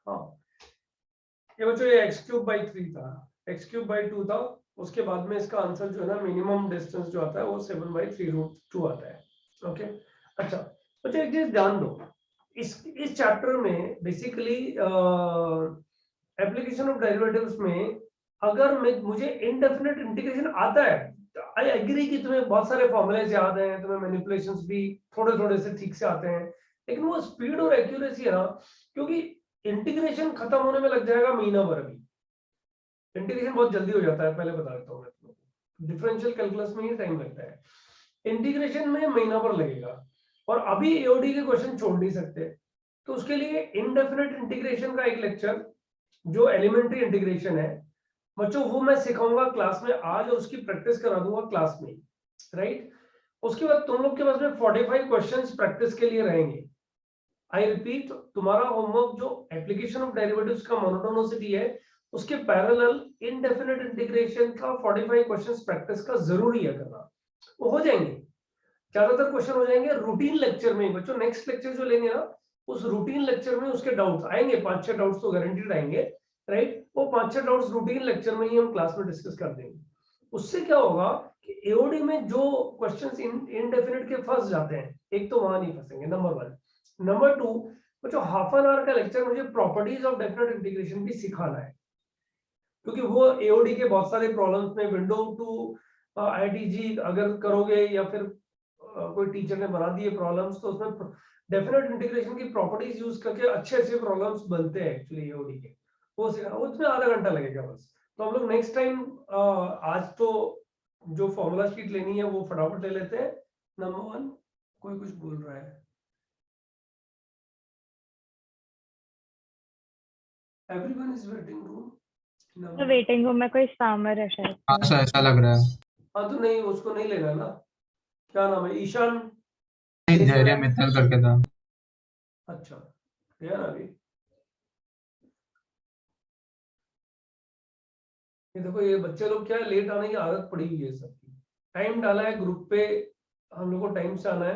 हाँ, ये बच्चों ये x³/3 था, x³/2 था, उसके बाद में इसका आंसर जो है ना मिनिमम डिस्टेंस जो आता है वो 7/3√2 आता है। ओके, अच्छा बच्चों एक चीज ध्यान दो, इस चैप्टर में बेसिकली एप्लीकेशन ऑफ डेरिवेटिव्स में अगर मुझे इनडेफिनेट इंटीग्रेशन आता है, आई एग्री कि तुम्हें बहुत सारे फॉर्मूलेज याद हैं, तुम्हें मैनिपुलेशंस भी थोड़े थोड़े से ठीक से आते हैं, लेकिन वो स्पीड और एक्यूरेसी है ना, क्योंकि इंटीग्रेशन खत्म होने में लग जाएगा महीना भर। अभी इंटीग्रेशन बहुत जल्दी हो जाता है, पहले बता देता हूँ मैं तुमको, डिफरेंशियल कैलकुलस में ही टाइम लगता है, इंटीग्रेशन में महीना भर लगेगा, और अभी एओडी के क्वेश्चन छोड़ नहीं सकते, तो उसके लिए इनडेफिनेट इंटीग्रेशन का एक लेक्चर जो एलिमेंट्री इंटीग्रेशन है बच्चों, वो मैं सिखाऊंगा क्लास में आज, और उसकी प्रैक्टिस करा दूंगा क्लास में, राइट। उसके बाद तुम लोग के पास में 45 क्वेश्चंस प्रैक्टिस के लिए रहेंगे। आई रिपीट, तुम्हारा होमवर्क जो एप्लीकेशन ऑफ डेरिवेटिव्स का मोनोटोनिसिटी है, उसके पैरेलल इनडेफिनेट इंटीग्रेशन का 45 क्वेश्चंस प्रैक्टिस का जरूरी है करना, वो हो जाएंगे, ज्यादातर क्वेश्चन हो जाएंगे रूटीन लेक्चर में बच्चों। नेक्स्ट लेक्चर जो लेंगे ना, उस रूटीन लेक्चर में उसके डाउट्स आएंगे, 5-6 डाउट्स तो गारंटीड आएंगे, राइट। वो 5-6 डाउट्स रूटीन लेक्चर में ही हम क्लास में डिस्कस कर देंगे। उससे क्या होगा कि एओडी में जो क्वेश्चंस इनडेफिनेट के फंस जाते हैं, एक तो वहां नहीं फंसेंगे, नंबर 1। नंबर 2, बच्चों हाफ एन आवर का लेक्चर मुझे प्रॉपर्टीज ऑफ डेफिनेट इंटीग्रेशन भी सिखाना है, क्योंकि वो एओडी के बहुत सारे प्रॉब्लम्स में विंडो टू आईटीजी अगर करोगे, या फिर कोई टीचर ने बना दिए प्रॉब्लम्स, तो उसमें डेफिनेट इंटीग्रेशन की प्रॉपर्टीज यूज करके अच्छे अच्छे प्रॉब्लम्स बनते हैं एक्चुअली एओडी के, वो उसमें आधा घंटा लगेगा बस। तो हम लोग नेक्स्ट टाइम, आज तो जो फॉर्मूला शीट लेनी है वो फटाफट ले लेते हैं। नंबर 1, कोई कुछ बोल रहा है, everyone is waiting room. Waiting room में कोई स्पैमर है शायद। हाँ ऐसा लग रहा है। हाँ तो नहीं, उसको नहीं लेना ना, क्या नाम है, ईशान धैर्य मित्तल करके था। अच्छा, गया ना अभी। ये देखो, ये बच्चे लोग क्या लेट आने की आदत पड़ी हुई है सबकी, टाइम डाला है ग्रुप पे, हम लोग को टाइम से आना है,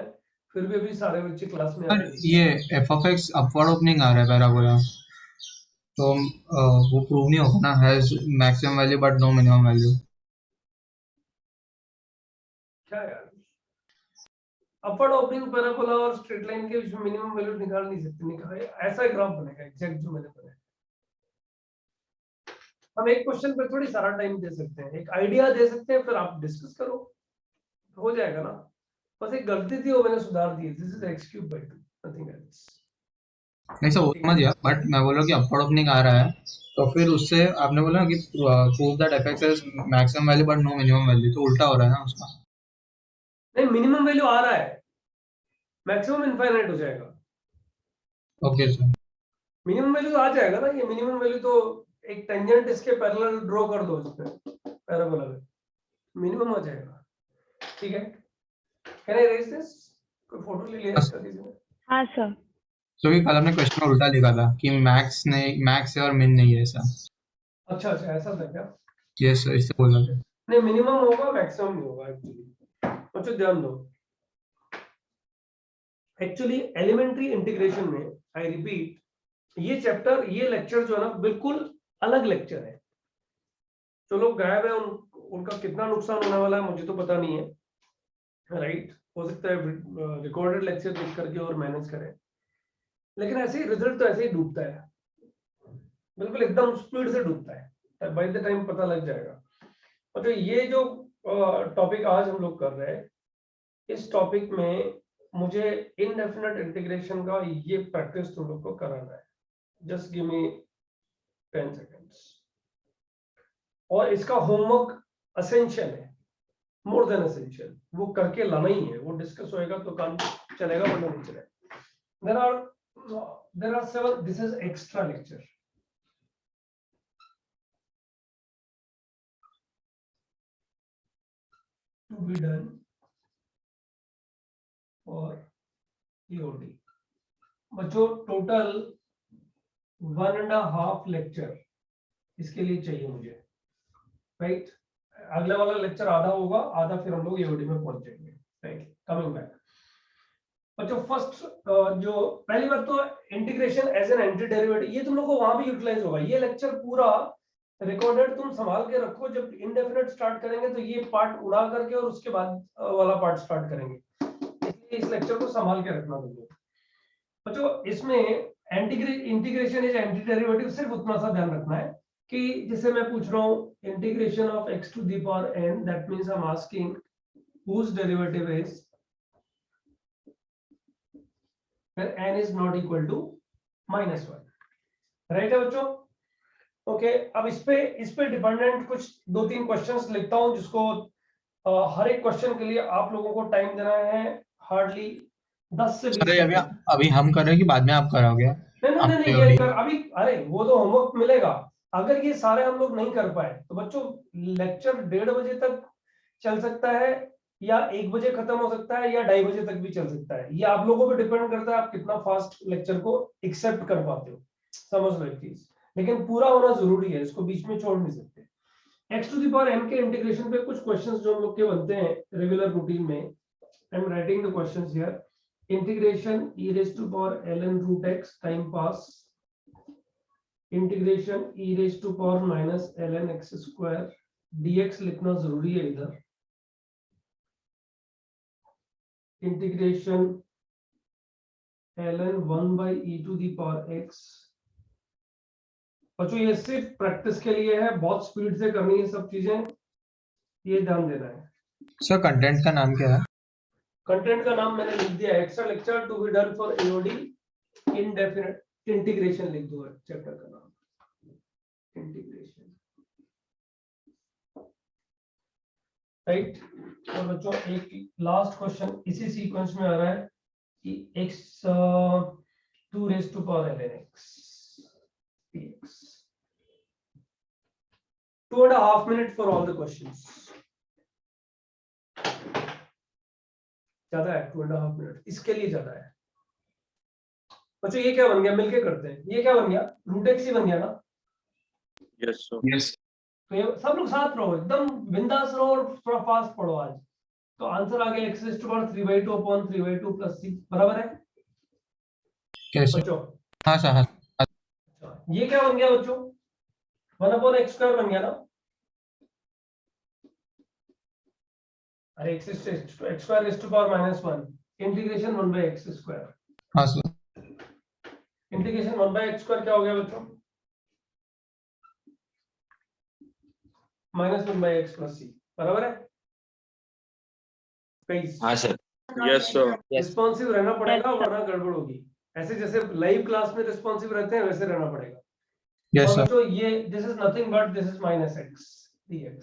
फिर भी अभी सारे बच्चे क्लास में आ पर रहे हैं। ये f of x upward opening आ रहा है पैराबोला, तो वो प्रूव नहीं होगा ना, has maximum value but no minimum value. क्या यार, अपवर्ड ओपनिंग पैराबोला और स्ट्रेट लाइन के बीच में मिनिमम वैल्यू निकाल नहीं सकते, निकाल ऐसा ग्राफ बनेगा एग्जैक्ट जो मैंने बनाया। हम एक क्वेश्चन पे थोड़ी सारा टाइम दे सकते हैं, एक आइडिया दे सकते हैं, फिर आप डिस्कस करो, हो जाएगा ना। बस एक गलती थी वो मैंने सुधार दी, this is x³/2, nothing else. नहीं सर, वो समझ गया, बट मैं बोल रहा हूँ कि अपवर्ड ओपनिंग आ रहा है, तो फिर उससे आपने बोला कि prove that F X has maximum value but no minimum value, तो उल्टा हो रहा है ना उसका। नहीं, मिनिमम वैल्यू आ रहा है, मैक्सिमम इनफाइनाइट हो जाएगा। Okay sir. मिनिमम वैल्यू आ जाएगा ना, ये मिनिमम वैल्यू तो एक टेंजेंट इसके पैरेलल ड्रॉ कर दो इसमें पैराबोला में, मिनिमम आ जाएगा, ठीक है। कैन आई रेज दिस, कोई फोटो ले लिया इसका किसी ने? हाँ सर। क्योंकि कल हमने क्वेश्चन में उल्टा लिखा था कि मैक्स नहीं, मैक्स है और मिन नहीं है ऐसा। अच्छा अच्छा, ऐसा था क्या? यस सर, इससे बोल रहा था। नहीं, मिनिमम होगा, मैक्सिमम नहीं होगा एक्चुअली। अच्छा ध्यान दो, एक्चुअली एलिमेंट्री इंटीग्रेशन में, आई रिपीट, ये चैप्टर, ये लेक्चर जो है ना बिल्कुल अलग लेक्चर है। जो लोग गायब है उनका कितना नुकसान होने वाला है मुझे तो पता नहीं है, राइट। हो सकता है रिकॉर्डेड लेक्चर देख करके और मैनेज करें, लेकिन ऐसे ही रिजल्ट तो ऐसे ही डूबता है, बिल्कुल एकदम स्पीड से डूबता है, बाय द टाइम पता लग जाएगा। और तो ये जो टॉपिक आज हम लोग कर रहे हैं, इस टॉपिक में मुझे इनडेफिनेट इंटीग्रेशन का ये प्रैक्टिस तुम लोग को कराना है। जस्ट गिव मी 10 सेकेंड्स, और इसका होमवर्क असेंशियल है, मोर देन एसेंशियल, वो करके लाना ही है, वो डिस्कस होएगा तो काम चलेगा, वरना नहीं चलेगा। There are 7, this is extra lecture. To be done for EOD बच्चों, टोटल 1.5 लेक्चर इसके लिए चाहिए मुझे, राइट। अगला वाला लेक्चर आधा होगा, आधा फिर हम लोग EOD में पहुंच जाएंगे, राइट। कमिंग बैक, अच्छा फर्स्ट जो पहली बात तो integration as an anti derivative, ये तुम लोग को वहां भी यूटिलाइज होगा। ये लेक्चर पूरा रिकॉर्डेड तुम संभाल के रखो, जब इंडेफिनिट स्टार्ट करेंगे तो ये पार्ट उड़ा करके और उसके बाद वाला पार्ट स्टार्ट करेंगे, इसलिए इस लेक्चर को संभाल के रखना तुम लोग। अच्छा इसमें इंटीग्रेशन इज एंटी डेरिवेटिव, सिर्फ उतना सा ध्यान रखना है कि जैसे मैं पूछ रहा हूँ integration of x to the power n, that means I am asking whose derivative is when n is not equal to -1, right है बच्चों? ओके अब इस पे डिपेंडेंट कुछ 2-3 क्वेश्चंस लिखता हूं, जिसको हर एक क्वेश्चन के लिए आप लोगों को टाइम देना है हार्डली 10 से 20 अरे अभी सेकंड। अभी हम कर रहे हैं कि बाद में आप कराओगे? नहीं ये कर अभी, अरे वो तो होमवर्क मिलेगा। अगर ये सारे हम लोग नहीं कर पाए तो बच्चों लेक्चर 1:30 बजे तक चल सकता है, या 1 बजे खत्म हो सकता है, या 2:30 बजे तक भी चल सकता है। ये आप लोगों पे डिपेंड करता है आप कितना फास्ट लेक्चर को एक्सेप्ट कर पाते हो, समझ लो एक चीज। लेकिन पूरा होना जरूरी है, इसको बीच में छोड़ नहीं सकते। x to the power n के इंटीग्रेशन पे कुछ क्वेश्चंस जो हम लोग के बनते हैं रेगुलर रूटीन में, आई am writing the questions here. Integration e raised to power ln root x time pass, integration e raised to power minus ln x square dx लिखना जरूरी है इधर, integration ln 1 by e to the power x। बच्चों ये सिर्फ practice के लिए है, बहुत स्पीड से करनी है सब चीजें, ये ध्यान देना है। सर कंटेंट का नाम क्या है? कंटेंट का नाम मैंने लिख दिया है, extra lecture to be done for AOD indefinite integration लिख दो चैप्टर का नाम, इंटीग्रेशन, राइट। और बच्चों एक लास्ट क्वेश्चन इसी सीक्वेंस में आ रहा है कि x 2 raised to power ln x dx, 2.5 minutes for all the questions, ज्यादा है 2.5 मिनट इसके लिए ज्यादा है। बच्चों ये क्या बन गया, मिलके करते हैं, ये क्या बन गया, रूट एक्स ही बन गया ना? Yes sir. यस तो ये सब लोग साथ रहो, एकदम बिंदास रहो और थोड़ा फास्ट पढ़ो आज। तो आंसर आ गया x raised to power 3/2 upon 3/2 plus c, बराबर है कैसे? बच्चों? हाँ सर हाँ। अच्छा, ये क्या बन गया बच्चों, 1 upon x square बन गया ना? अरे x square raised to power -1 integration 1 by x square, हाँ sir. Integration 1 by x square क्या हो गया बच्चों, -1 by x plus c, बराबर है? हाँ सर। Yes sir. रिस्पॉन्सिव रहना पड़ेगा Yes, sir. वरना गड़बड़ होगी। ऐसे जैसे लाइव क्लास में रिस्पॉन्सिव रहते हैं वैसे रहना पड़ेगा। यस और सर। बच्चों ये this is nothing but this is -x dx,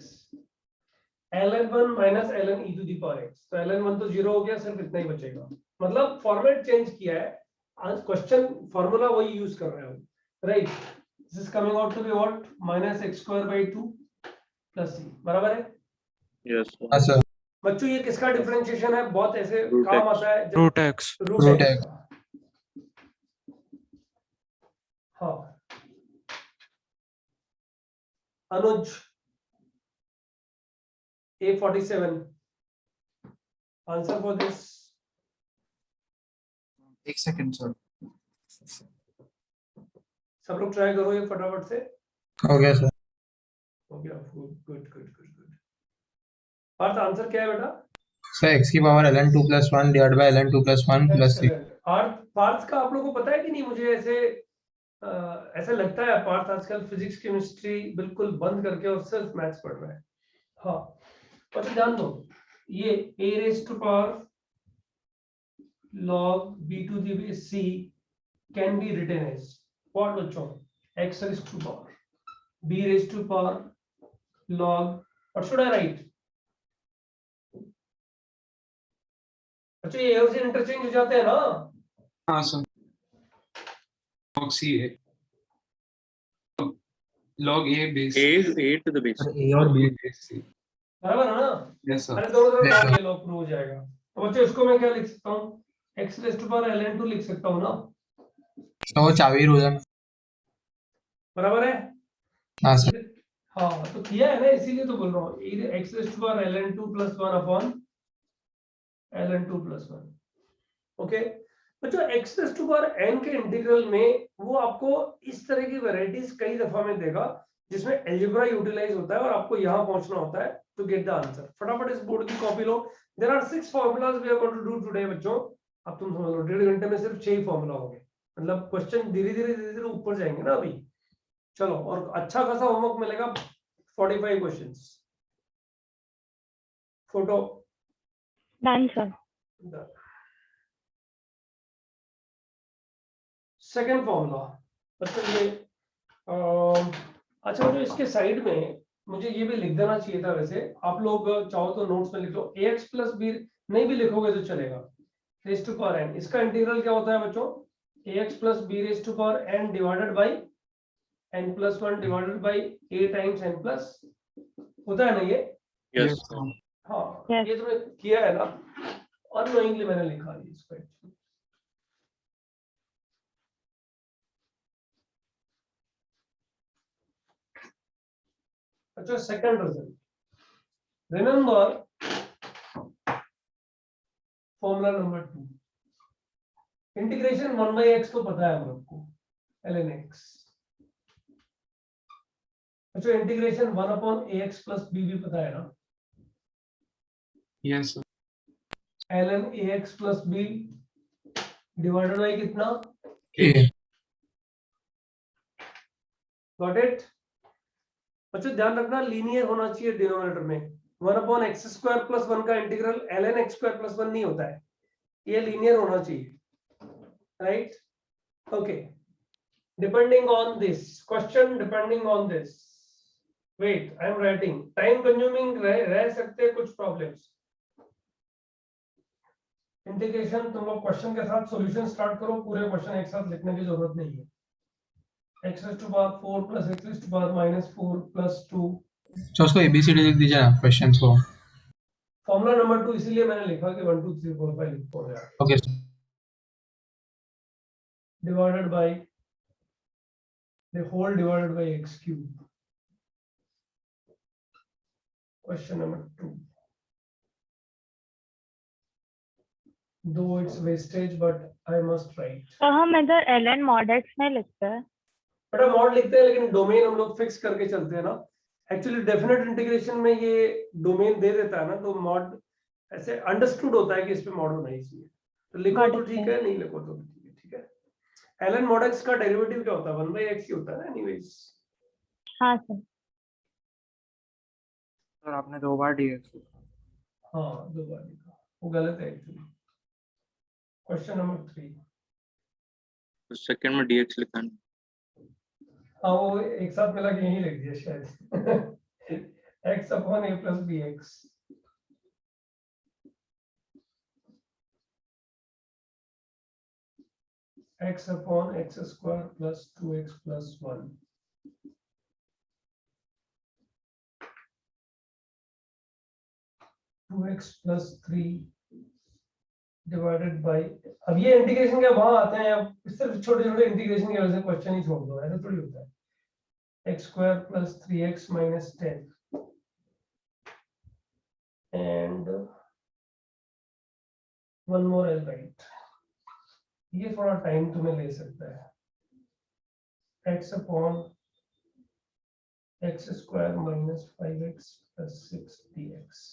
ln1 minus ln e to the power x, तो ln1 तो 0 हो गया, सिर्फ इतना ही बचेगा। मतलब फॉर्मेट चेंज किया है, आज क्वेश्चन फार्मूला वही यूज कर रहे हो, right? This is coming out to be what, -x²/2 plus c, बराबर है? यस हाँ सर। बच्चों ये किसका डिफरेंशिएशन है, बहुत ऐसे Root काम x. आता है जब रूट एक्स Root x. हाँ अनुज A47 आंसर फॉर दिस, एक सेकंड सर। सब लोग ट्राई करो ये फटाफट से। हो गया सर। हो गया, good good good good good. Parth answer क्या है बेटा? सर x की power ln 2 plus 1 divided by ln 2 plus 1 plus c। Partha का आप लोगों को पता है कि नहीं? मुझे ऐसा लगता है पार्थ आजकल फिजिक्स केमिस्ट्री बिल्कुल बंद करके और सिर्फ मैथ्स पढ़ रहा है। हाँ अच्छा ध्यान दो, ये a raised to power log b to the base c can be written as what बच्चों? x raised to power b raised to power log, what should I write? अच्छा ये a से इंटरचेंज हो जाते हैं ना? हाँ सर। log c है, log a base A to the base. a और b base c। बराबर है ना? Yes sir. अरे दोनों तरफ Yes, log ये log प्रूव हो जाएगा। तो बच्चों इसको मैं क्या लिख सकता हूँ? x raised to power ln2 लिख सकता हूँ ना? तो वो चावी हो जाना। बराबर है? हाँ सर। हाँ तो किया है ना, इसीलिए तो बोल रहा हूँ x raised to power ln2 plus 1 upon ln2 plus 1। Okay, बच्चों X raise to power n के इंटीग्रल में वो आपको इस तरह की वैरायटीज कई दफा में देगा जिसमें अलजेब्रा यूटिलाइज होता है और आपको यहाँ पहुंचना होता है टू गेट द आंसर। फटाफट इस बोर्ड की कॉपी लो। There are 6 formulas we are going to do today बच्चों। अब तुम समझ लो 1.5 घंटे में सिर्फ 6 ही फॉर्मूला होंगे, मतलब क्वेश्चन धीरे धीरे ऊपर जाएंगे ना अभी। चलो, और अच्छा खासा होमवर्क मिलेगा, 45 questions. Photo done sir. Second formula मतलब ये अच्छा, जो इसके साइड में मुझे ये भी लिख देना चाहिए था, वैसे आप लोग चाहो तो नोट्स में लिख लो। ax प्लस बी नहीं भी लिखोगे तो चलेगा, रेज टू पावर n। इसका इंटीग्रल क्या होता है बच्चों? ax plus B raise to power n divided by n plus 1 divided by a times n plus, होता है ना ये? Yes, Yes, sir. हाँ, Yes. ये तुमने किया है ना, अननोइंगली मैंने लिखा है इसको actually। अच्छा, second result, remember formula number 2, integration 1 by x तो पता है हम लोग को, ln x। अच्छा, integration 1 upon ax plus b भी पता है ना, Yes, sir. ln ax plus b divided by कितना? A. Got it? अच्छा, ध्यान रखना लीनियर होना चाहिए डिनोमिनेटर में। 1 अपॉन एक्स स्क्वायर प्लस 1 का integral ln x square plus 1 नहीं होता है, ये लीनियर होना चाहिए, right? Okay, depending on this question, depending on this, wait I am writing, time consuming रह सकते हैं कुछ प्रॉब्लम्स। इंटीग्रेशन तुम लोग क्वेश्चन के साथ सॉल्यूशन स्टार्ट करो, पूरे क्वेश्चन एक साथ लिखने की जरूरत नहीं है। x raised to power 4 plus x raised to power minus 4 plus 2, तो उसको ABCD लिख दीजिए ना क्वेश्चंस को। फॉर्मूला नंबर 2 इसीलिए मैंने लिखा कि 1 2 3 4 5 लिखो यार, okay divided by the whole divided by x cube। Question number 2, though it's wastage but I must write। तो हम इधर ln mod x नहीं लिखते हैं। बड़ा मॉड लिखते हैं लेकिन डोमेन हम लोग फिक्स करके चलते हैं ना। एक्चुअली डेफिनेट इंटीग्रेशन में ये डोमेन दे देता है ना, तो मॉड ऐसे अंडरस्टूड होता है कि इस पे मॉड होना ही चाहिए, तो लिखो Got तो it, ठीक sir. है, नहीं लिखो तो भी ठीक है। ठीक है, ln mod x का डेरिवेटिव क्या होता है? 1 by x ही होता है ना एनीवेज। हाँ सर। सर आपने 2 बार dx लिखा। हाँ, 2 बार लिखा, वो गलत है एक्चुअली। क्वेश्चन नंबर 3, तो सेकंड में dx लिखा है। हाँ वो एक साथ मिला के यही लिख दिया शायद। x upon a plus B X, x upon X square plus 2x plus 1, two X plus 3 divided by, अब ये इंटीग्रेशन के वहां आते हैं, अब सिर्फ छोटे छोटे इंटीग्रेशन की वजह से क्वेश्चन ही छोड़ दो, ऐसा थोड़ी होता है। x square plus 3x minus 10 and one more I right, ये थोड़ा टाइम तुम्हें ले सकता है। x upon X square minus 5x plus 6 dx।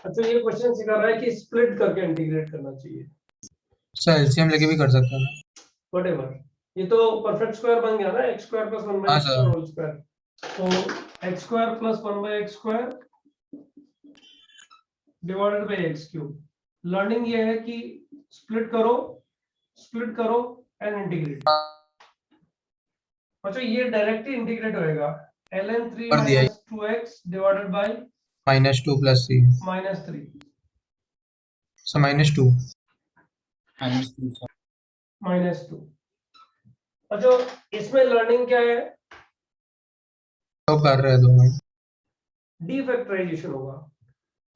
अच्छा ये क्वेश्चन सिखा रहा है कि स्प्लिट करके इंटीग्रेट करना चाहिए, सर एलसीएम लेके भी कर सकते हैं। व्हाटएवर। ये तो परफेक्ट स्क्वायर बन गया ना, x स्क्वायर प्लस 1 बाय हाँ x sir. Square whole square. तो x square plus 1 by x square divided by x cube. Learning ये है कि स्प्लिट करो एंड इंटीग्रेट। अच्छा ये डायरेक्टली इंटीग्रेट होएगा, ln 3 कर दिया minus 2x divided by -2 + c। -3 sir -2। -2। अच्छा इसमें लर्निंग क्या है, तो कर रहे हैं दोनों। डीफैक्टराइजेशन होगा।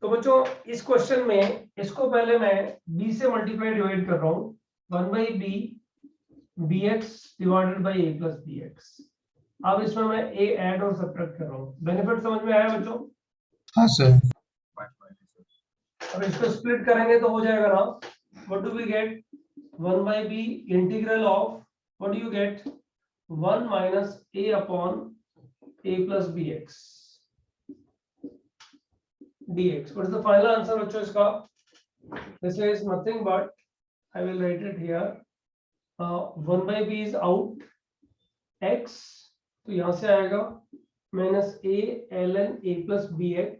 तो बच्चों इस क्वेश्चन में इसको पहले मैं b से मल्टीप्लाई डिवाइड कर रहा हूँ, 1/b bx divided by a plus bx। अब इसमें मैं a ऐड और सब्ट्रैक्ट कर रहा हूँ। बेनिफिट समझ में आया बच्चों? हाँ सर। अब इसको स्प्लिट करेंगे तो हो जाएगा ना, what do we get, 1/b integral of, what do you get, 1 minus a upon a plus bx dx. What is the final answer बच्चों इसका? This is nothing but, I will write it here, 1/b is out, x तो यहां से आएगा minus a ln a plus bx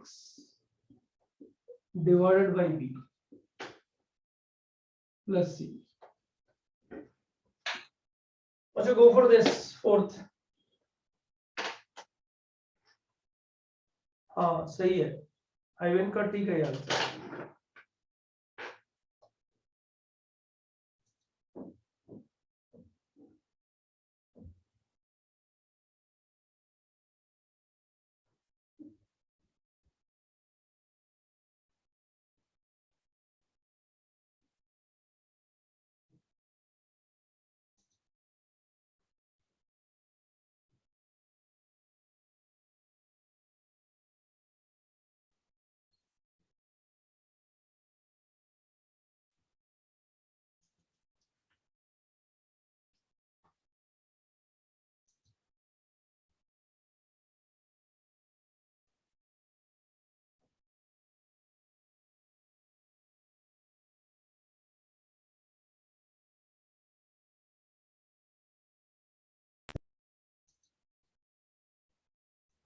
divided by b plus c. अच्छा go for this fourth. हाँ सही है, आइवन का ठीक है आंसर।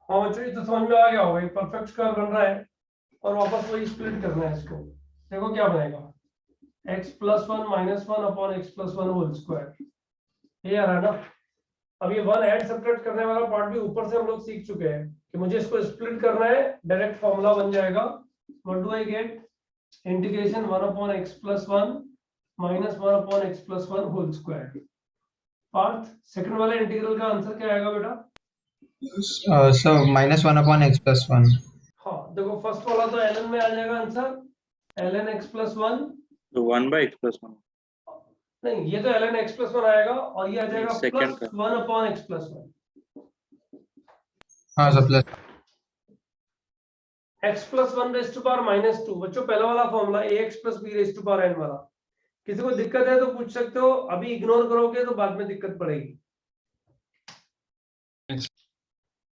हाँ बच्चों ये तो समझ में आ गया होगा, ये परफेक्ट स्क्वायर बन रहा है और वापस वही स्प्लिट करना है इसको। देखो क्या बनेगा, x plus 1 minus 1 upon x plus 1 whole square, ये आ रहा है ना। अब ये 1 ऐड सब्ट्रैक्ट करने वाला पार्ट भी ऊपर से हम लोग सीख चुके हैं कि मुझे इसको स्प्लिट करना है, डायरेक्ट फॉर्मूला बन जाएगा, what do I get, integration 1 upon x plus 1 minus 1 upon x plus 1 whole square. Parth second वाले इंटीग्रल का आंसर क्या आएगा बेटा? Sir -1 upon x + 1। हाँ देखो फर्स्ट वाला तो ln में आ जाएगा आंसर, ln x प्लस 1, तो 1/x+1। नहीं ये तो ln x प्लस 1 आएगा और ये आ जाएगा सेकंड प्लस का 1 अपॉन x प्लस 1, हाँ sir plus x plus 1 raise to power minus 2। बच्चों पहला वाला formula ax plus b raise to power n वाला, किसी को दिक्कत है तो पूछ सकते हो, अभी इग्नोर करोगे तो बाद में दिक्कत पड़ेगी।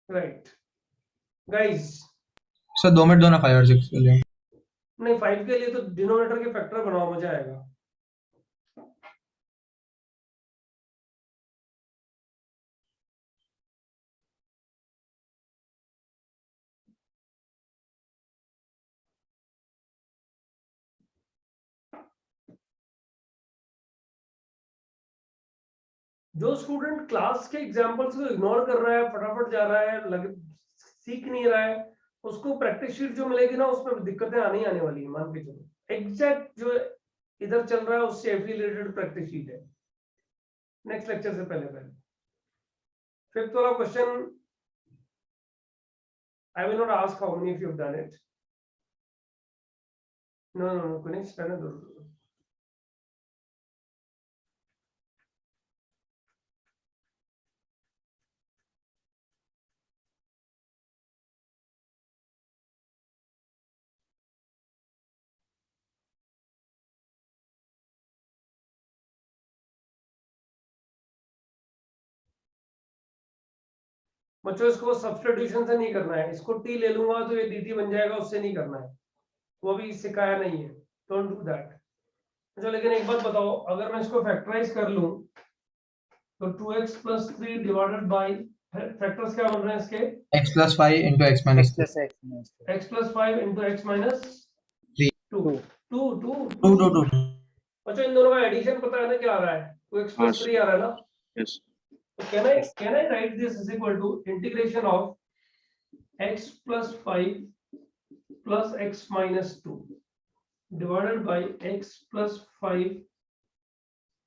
राइट गाइस, सर 2 मिनट दो ना 5 और 6 के लिए। नहीं 5 के लिए तो डिनोमिनेटर के फैक्टर बनाओ, मजा आएगा। जो स्टूडेंट क्लास के एग्जांपल्स को इग्नोर कर रहा है, फटाफट जा रहा है, सीख नहीं रहा है, उसको प्रैक्टिस शीट जो मिलेगी ना उसमें दिक्कतें आने ही आने वाली है, मान के चलो। एग्जैक्ट जो इधर चल रहा है उससे एफिलिएटेड प्रैक्टिस शीट है, नेक्स्ट लेक्चर से पहले पहले। फिफ्थ वाला question, I will not ask how many of you have done it, no no no कुछ रहने दो। बच्चों इसको सब्स्टिट्यूशन से नहीं करना है, इसको t ले लूंगा तो ये dt बन जाएगा, उससे नहीं करना है, वो भी सिखाया नहीं है, डोंट डू दैट। अच्छा लेकिन एक बात बताओ, अगर मैं इसको फैक्टराइज कर लूं तो 2x + 3 डिवाइडेड बाय, फैक्टर्स क्या बन रहे हैं इसके, x + 5 × x - 3 x plus x minus x + 5 × x - 3 2 2 2 2 2 2 अच्छा इन दोनों का एडिशन पता है ना क्या आ रहा है, 2x + 3 आ रहा है ना, Yes. तो can I write this is equal to integration of x + 5 + x - 2 divided by x + 5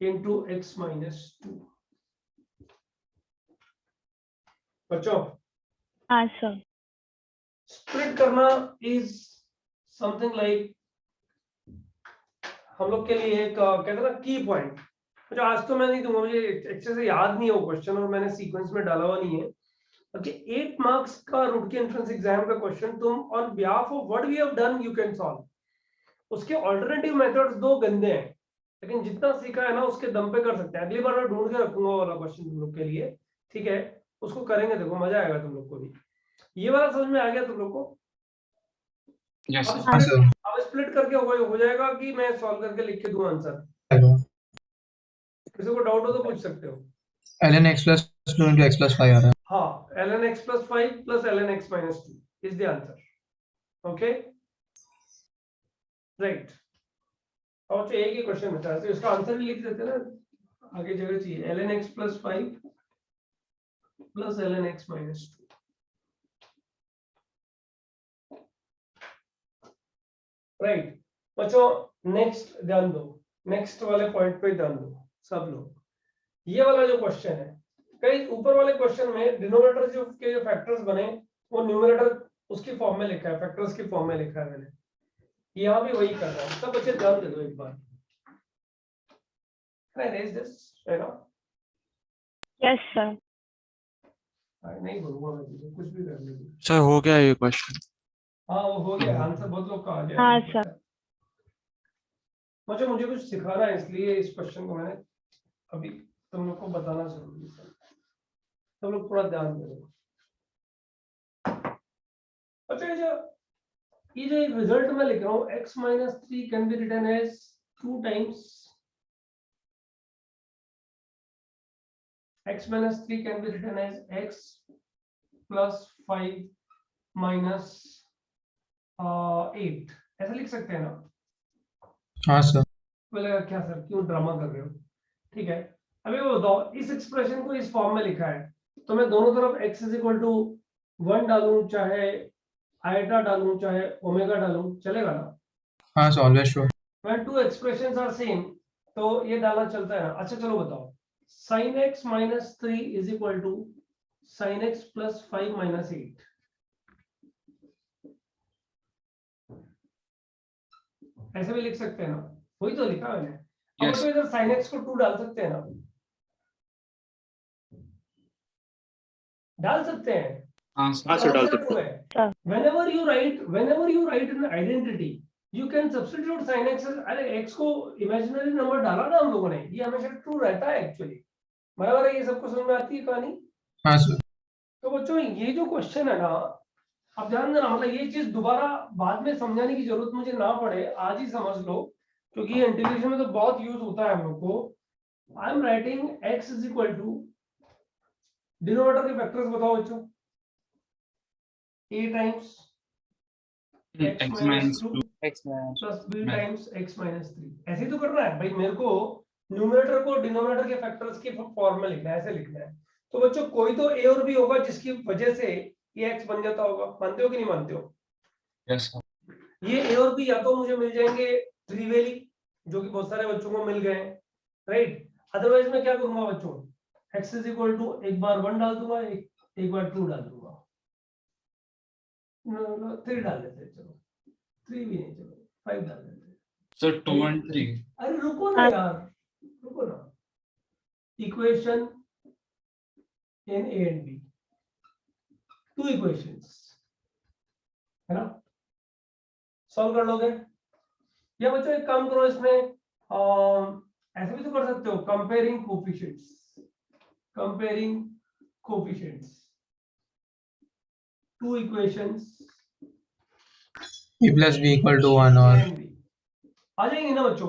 into x - 2। बच्चों हाँ सर। स्प्लिट करना इज समथिंग लाइक हम लोग के लिए एक कहते हैं ना की पॉइंट। मुझे आज तो मैं नहीं दूंगा, मुझे अच्छे से याद नहीं है वो क्वेश्चन और मैंने सीक्वेंस में डाला हुआ नहीं है। ओके 8 मार्क्स का रुड़की एंट्रेंस एग्जाम का क्वेश्चन तुम on behalf of what we have done you can solve. उसके ऑल्टरनेटिव मेथड्स दो गंदे हैं, लेकिन जितना सीखा है ना उसके दम पे कर सकते हैं। अगली बार मैं ढूंढ के रखूंगा वाला क्वेश्चन तुम लोग के लिए, ठीक है, उसको करेंगे, देखो मजा आएगा तुम लोग को भी। ये वाला समझ में आ गया तुम लोग को? yes अब sir. हाँ सर। स्प्लिट करके हो जाएगा कि मैं सॉल्व करके लिख के दूं आंसर? किसी को डाउट हो तो पूछ सकते हो। ln x + 2 × x + 5 आ रहा है। हाँ ln x + 5 + ln x - 2 is the answer. Okay, right. और तो एक ही क्वेश्चन बचा है तो इसका आंसर भी लिख देते हैं ना, आगे जगह चाहिए। ln x + 5 + ln x - 2। Right बच्चों, नेक्स्ट ध्यान दो, नेक्स्ट वाले पॉइंट पे ध्यान दो सब लोग। ये वाला जो क्वेश्चन है, कई ऊपर वाले क्वेश्चन में डिनोमिनेटर जो के जो फैक्टर्स बने वो न्यूमरेटर उसकी फॉर्म में लिखा है, फैक्टर्स की फॉर्म में लिखा है मैंने, यहाँ भी वही कर रहा हूँ। सब बच्चे ध्यान दे दो एक बार। Can I raise this right now? Yes sir. नहीं बोलूंगा मैं तुझे, कुछ भी कर ले। सर हो गया ये क्वेश्चन? हाँ वो हो गया, आंसर बहुत लोग का आ गया। हाँ सर। मुझे कुछ सिखाना है इसलिए इस क्वेश्चन को मैंने अभी तुम लोग को बताना जरूरी है। तुम लोग थोड़ा ध्यान दो। अच्छा ये जो रिजल्ट में लिख रहा हूँ x - 3 can be written as 2 times x - 3 can be written as x + 5 - 8 ऐसा लिख सकते हैं ना? हाँ सर। बोलेगा क्या सर क्यों ड्रामा कर रहे हो? ठीक है, अभी वो बताओ इस एक्सप्रेशन को इस फॉर्म में लिखा है तो मैं दोनों तरफ x = 1 डालूं, चाहे आयटा डालूं, चाहे ओमेगा डालूं, चलेगा ना? हाँ sir, always true. when two expressions are same तो ये डालना चलता है ना। अच्छा चलो बताओ, sin x - 3 is equal to sin x + 5 - 8, ऐसे भी लिख सकते हैं ना? वही तो लिखा मैंने। अब Yes. तो इधर sin x को 2 डाल सकते हैं ना? डाल सकते हैं। हाँ सर डाल सकते हैं। Sir whenever you write an identity you can substitute sin x। अरे x को इमेजिनरी नंबर डाला ना हम लोगों ने, ये हमेशा ट्रू रहता है एक्चुअली। बराबर है, ये सबको समझ में आती है कहानी? हाँ सर। तो बच्चों ये जो क्वेश्चन है ना, अब ध्यान देना, मतलब ये चीज दोबारा बाद में समझाने की जरूरत मुझे ना पड़े, आज ही समझ लो, क्योंकि ये इंटीग्रेशन में तो बहुत यूज होता है हम लोग को। आई एम राइटिंग x = डिनोमिनेटर के फैक्टर्स बताओ बच्चों। a times x - 2 x minus plus b times x - 3, ऐसे ही तो करना है भाई। मेरे को न्यूमरेटर को डिनोमिनेटर के फैक्टर्स की फॉर्म में लिखना है, ऐसे लिखना है। तो बच्चों कोई तो a और b होगा जिसकी वजह से ये x बन जाता होगा, मानते हो कि नहीं मानते हो? yes sir. ये a और b या तो मुझे मिल जाएंगे त्रिवेली, जो कि बहुत सारे बच्चों को मिल गए, राइट। अदरवाइज मैं क्या करूंगा बच्चों, x = एक बार 1 डाल दूंगा, एक बार 2 डाल दूंगा, 3 डाल देते हैं, चलो 3 भी नहीं, चलो 5 डाल देते हैं। Sir 2 and 3. अरे रुको ना यार, रुको ना। Equation in a and b, 2 equations है ना, सॉल्व कर लोगे? या बच्चों एक काम करो, इसमें ऐसे भी तो कर सकते हो, comparing coefficients. two equations a plus b equal to 1 और and b आ जाएंगे ना बच्चों।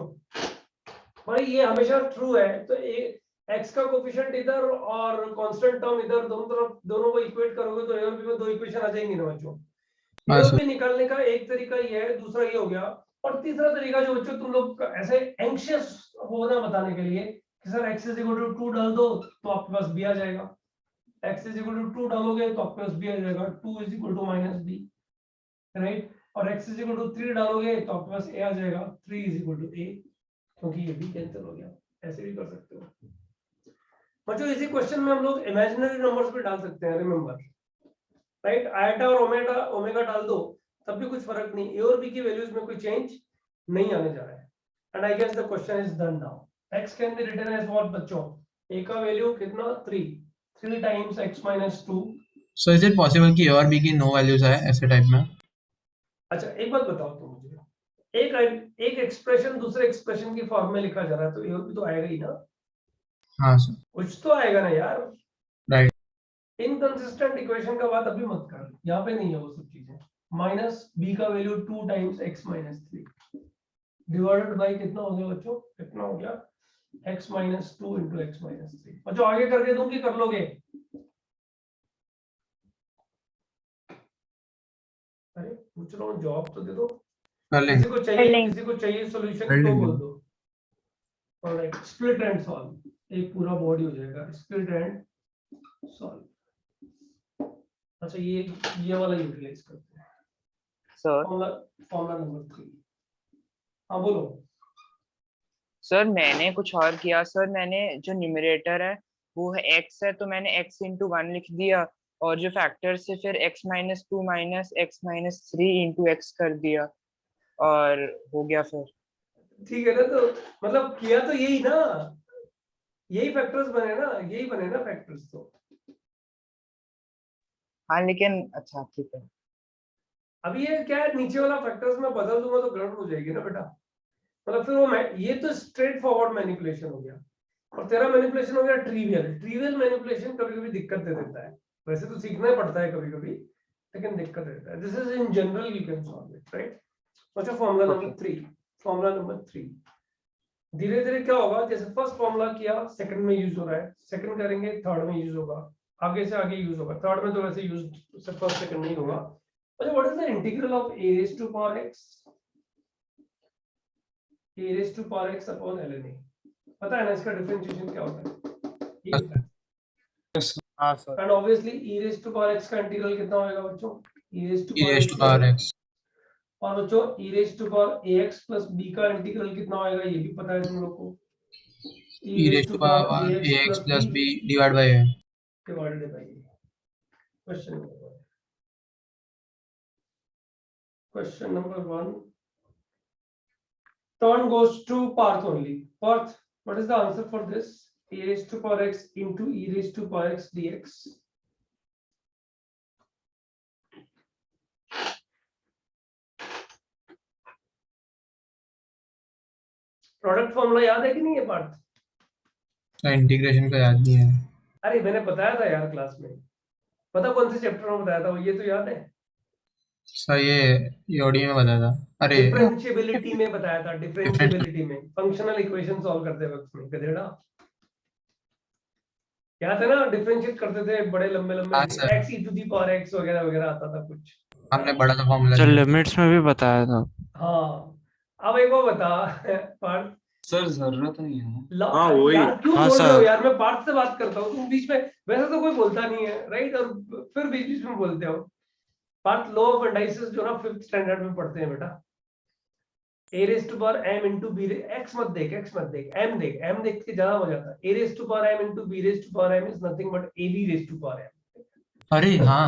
भाई ये हमेशा ट्रू है, तो x का कोफिशिएंट इधर और कांस्टेंट टर्म इधर, दोनों तरफ दोनों को इक्वेट करोगे तो a और b में दो इक्वेशन आ जाएंगी ना बच्चों। a हाँ और सर b निकालने का एक तरीका ये है, दूसरा ये हो गया, और तीसरा तरीका जो बच्चों तुम लोग ऐसे एंग्शियस होना बताने के लिए कि sir x is equal to 2 डाल दो तो आपके पास b आ जाएगा, x इज इक्वल टू 2 डालोगे तो आपके पास b आ जाएगा, 2 is equal to minus b, right, और x इज इक्वल टू 3 डालोगे तो आपके पास a आ जाएगा, 3 इज इक्वल टू a, क्योंकि ये भी कैंसिल हो गया। ऐसे भी कर सकते हो बच्चों। इसी क्वेश्चन में हम लोग इमेजिनरी नंबर्स भी डाल सकते हैं, रिमेंबर, राइट, आयटा और ओमेगा डाल दो तब भी कुछ फर्क नहीं, ए और बी की वैल्यूज में कोई चेंज नहीं आने जा रहा है। And I guess the question is done now. x can be written as what बच्चों? a का वैल्यू कितना? 3 times x minus 2। So is it possible कि a और b की नो वैल्यूज है ऐसे टाइप में? अच्छा एक बात बताओ तुम मुझे, एक एक्सप्रेशन दूसरे एक्सप्रेशन की फॉर्म में लिखा जा रहा है तो a और b तो आएगा ही ना। हाँ सर कुछ तो आएगा ना यार। राइट। इनकंसिस्टेंट इक्वेशन का बात अभी मत कर, यहाँ पे नहीं है वो सब चीजें। माइनस b का value 2 times x minus 3 divided by कितना हो गया बच्चों? कितना हो गया? x minus 2 into x minus 3। बच्चों आगे करके दूं कि कर लोगे? अरे पूछ रहा हूँ, जवाब तो दे दो। कर लेंगे। किसी को चाहिए सॉल्यूशन तो बोल दो। ऑलराइट, स्प्लिट एंड सॉल्व, एक पूरा बॉडी हो जाएगा, स्प्लिट एंड सॉल्व। अच्छा ये वाला यूटिलाइज करते हैं सर। Formula number 3। हाँ बोलो सर मैंने कुछ और किया सर, मैंने जो न्यूमरेटर है वो है x है तो मैंने x इंटू 1 लिख दिया, और जो फैक्टर से फिर x minus 2 minus x minus 3 into x कर दिया और हो गया फिर। ठीक है ना, तो मतलब किया तो यही ना, यही फैक्टर्स बने ना, यही बने ना फैक्टर्स तो। हाँ लेकिन अच्छा ठीक है। अभी ये क्या है, नीचे वाला फैक्टर्स में बदल दूंगा तो गड़बड़ हो जाएगी ना बेटा। मतलब फिर वो ये तो स्ट्रेट फॉरवर्ड मैनिपुलेशन हो गया, और तेरा मैनिपुलेशन हो गया ट्रिवियल मैनिपुलेशन कभी कभी दिक्कत दे देता है। वैसे तो सीखना ही पड़ता है कभी कभी, लेकिन दिक्कत देता है। This is in general you can solve it, right. अच्छा फॉर्मूला नंबर 3, फॉर्मूला नंबर 3 धीरे धीरे क्या होगा, जैसे फर्स्ट फॉर्मूला किया सेकंड में यूज हो रहा है, सेकंड करेंगे थर्ड में यूज होगा, आगे से आगे यूज होगा, थर्ड में तो वैसे यूज से फर्स्ट सेकंड नहीं होगा। अच्छा what is the integral of a raised to power x? a raised to power x upon ln a, पता है ना इसका डिफरेंशिएशन क्या होता है? ये होता है। हाँ sir. And obviously e raised to power x का इंटीग्रल कितना होगा बच्चों? e raised to e raised to power x। और बच्चों e raised to power ax plus b का इंटीग्रल कितना होगा ये भी पता है तुम लोग को? e raised to power ax plus b divided by a divided by a। Question number 1. Turn goes to Parth only. Parth, what is the answer for this? E raised to power x into e raised to power x dx. Product formula याद है कि नहीं है पार्थ? तो integration का याद नहीं है। अरे मैंने बताया था यार क्लास में, पता कौन से चैप्टर में बताया था वो, ये तो याद है सर ये ऑडियो में बताया था। अरे डिफरेंशिएबिलिटी में बताया था, डिफरेंशिएबिलिटी में फंक्शनल इक्वेशन सॉल्व करते वक्त में गधेड़ा, याद है ना? डिफरेंशिएट करते थे बड़े लंबे हाँ लंबे sir, x e to the power x वगैरह वगैरह आता था कुछ। हमने बड़ा सा फॉर्मूला सर लिमिट्स में भी बताया था। हाँ अब एक बार बता पार्थ। सर जरूरत नहीं है। हाँ, वही। यार क्यों हाँ, बोल रहे हो सर। यार? मैं पार्थ से बात करता हूँ, तुम बीच में, वैसे तो कोई बोलता नहीं है राइट, और फिर बीच बीच में बोलते हो। पार्थ लॉ ऑफ इंडाइसिस जो ना 5th स्टैंडर्ड में पढ़ते हैं बेटा, a raised to power m into b, x मत देख m देख के ज्यादा मजा आता है। a raised to power m into b raised to power m is nothing but ab raised to power m। अरे हाँ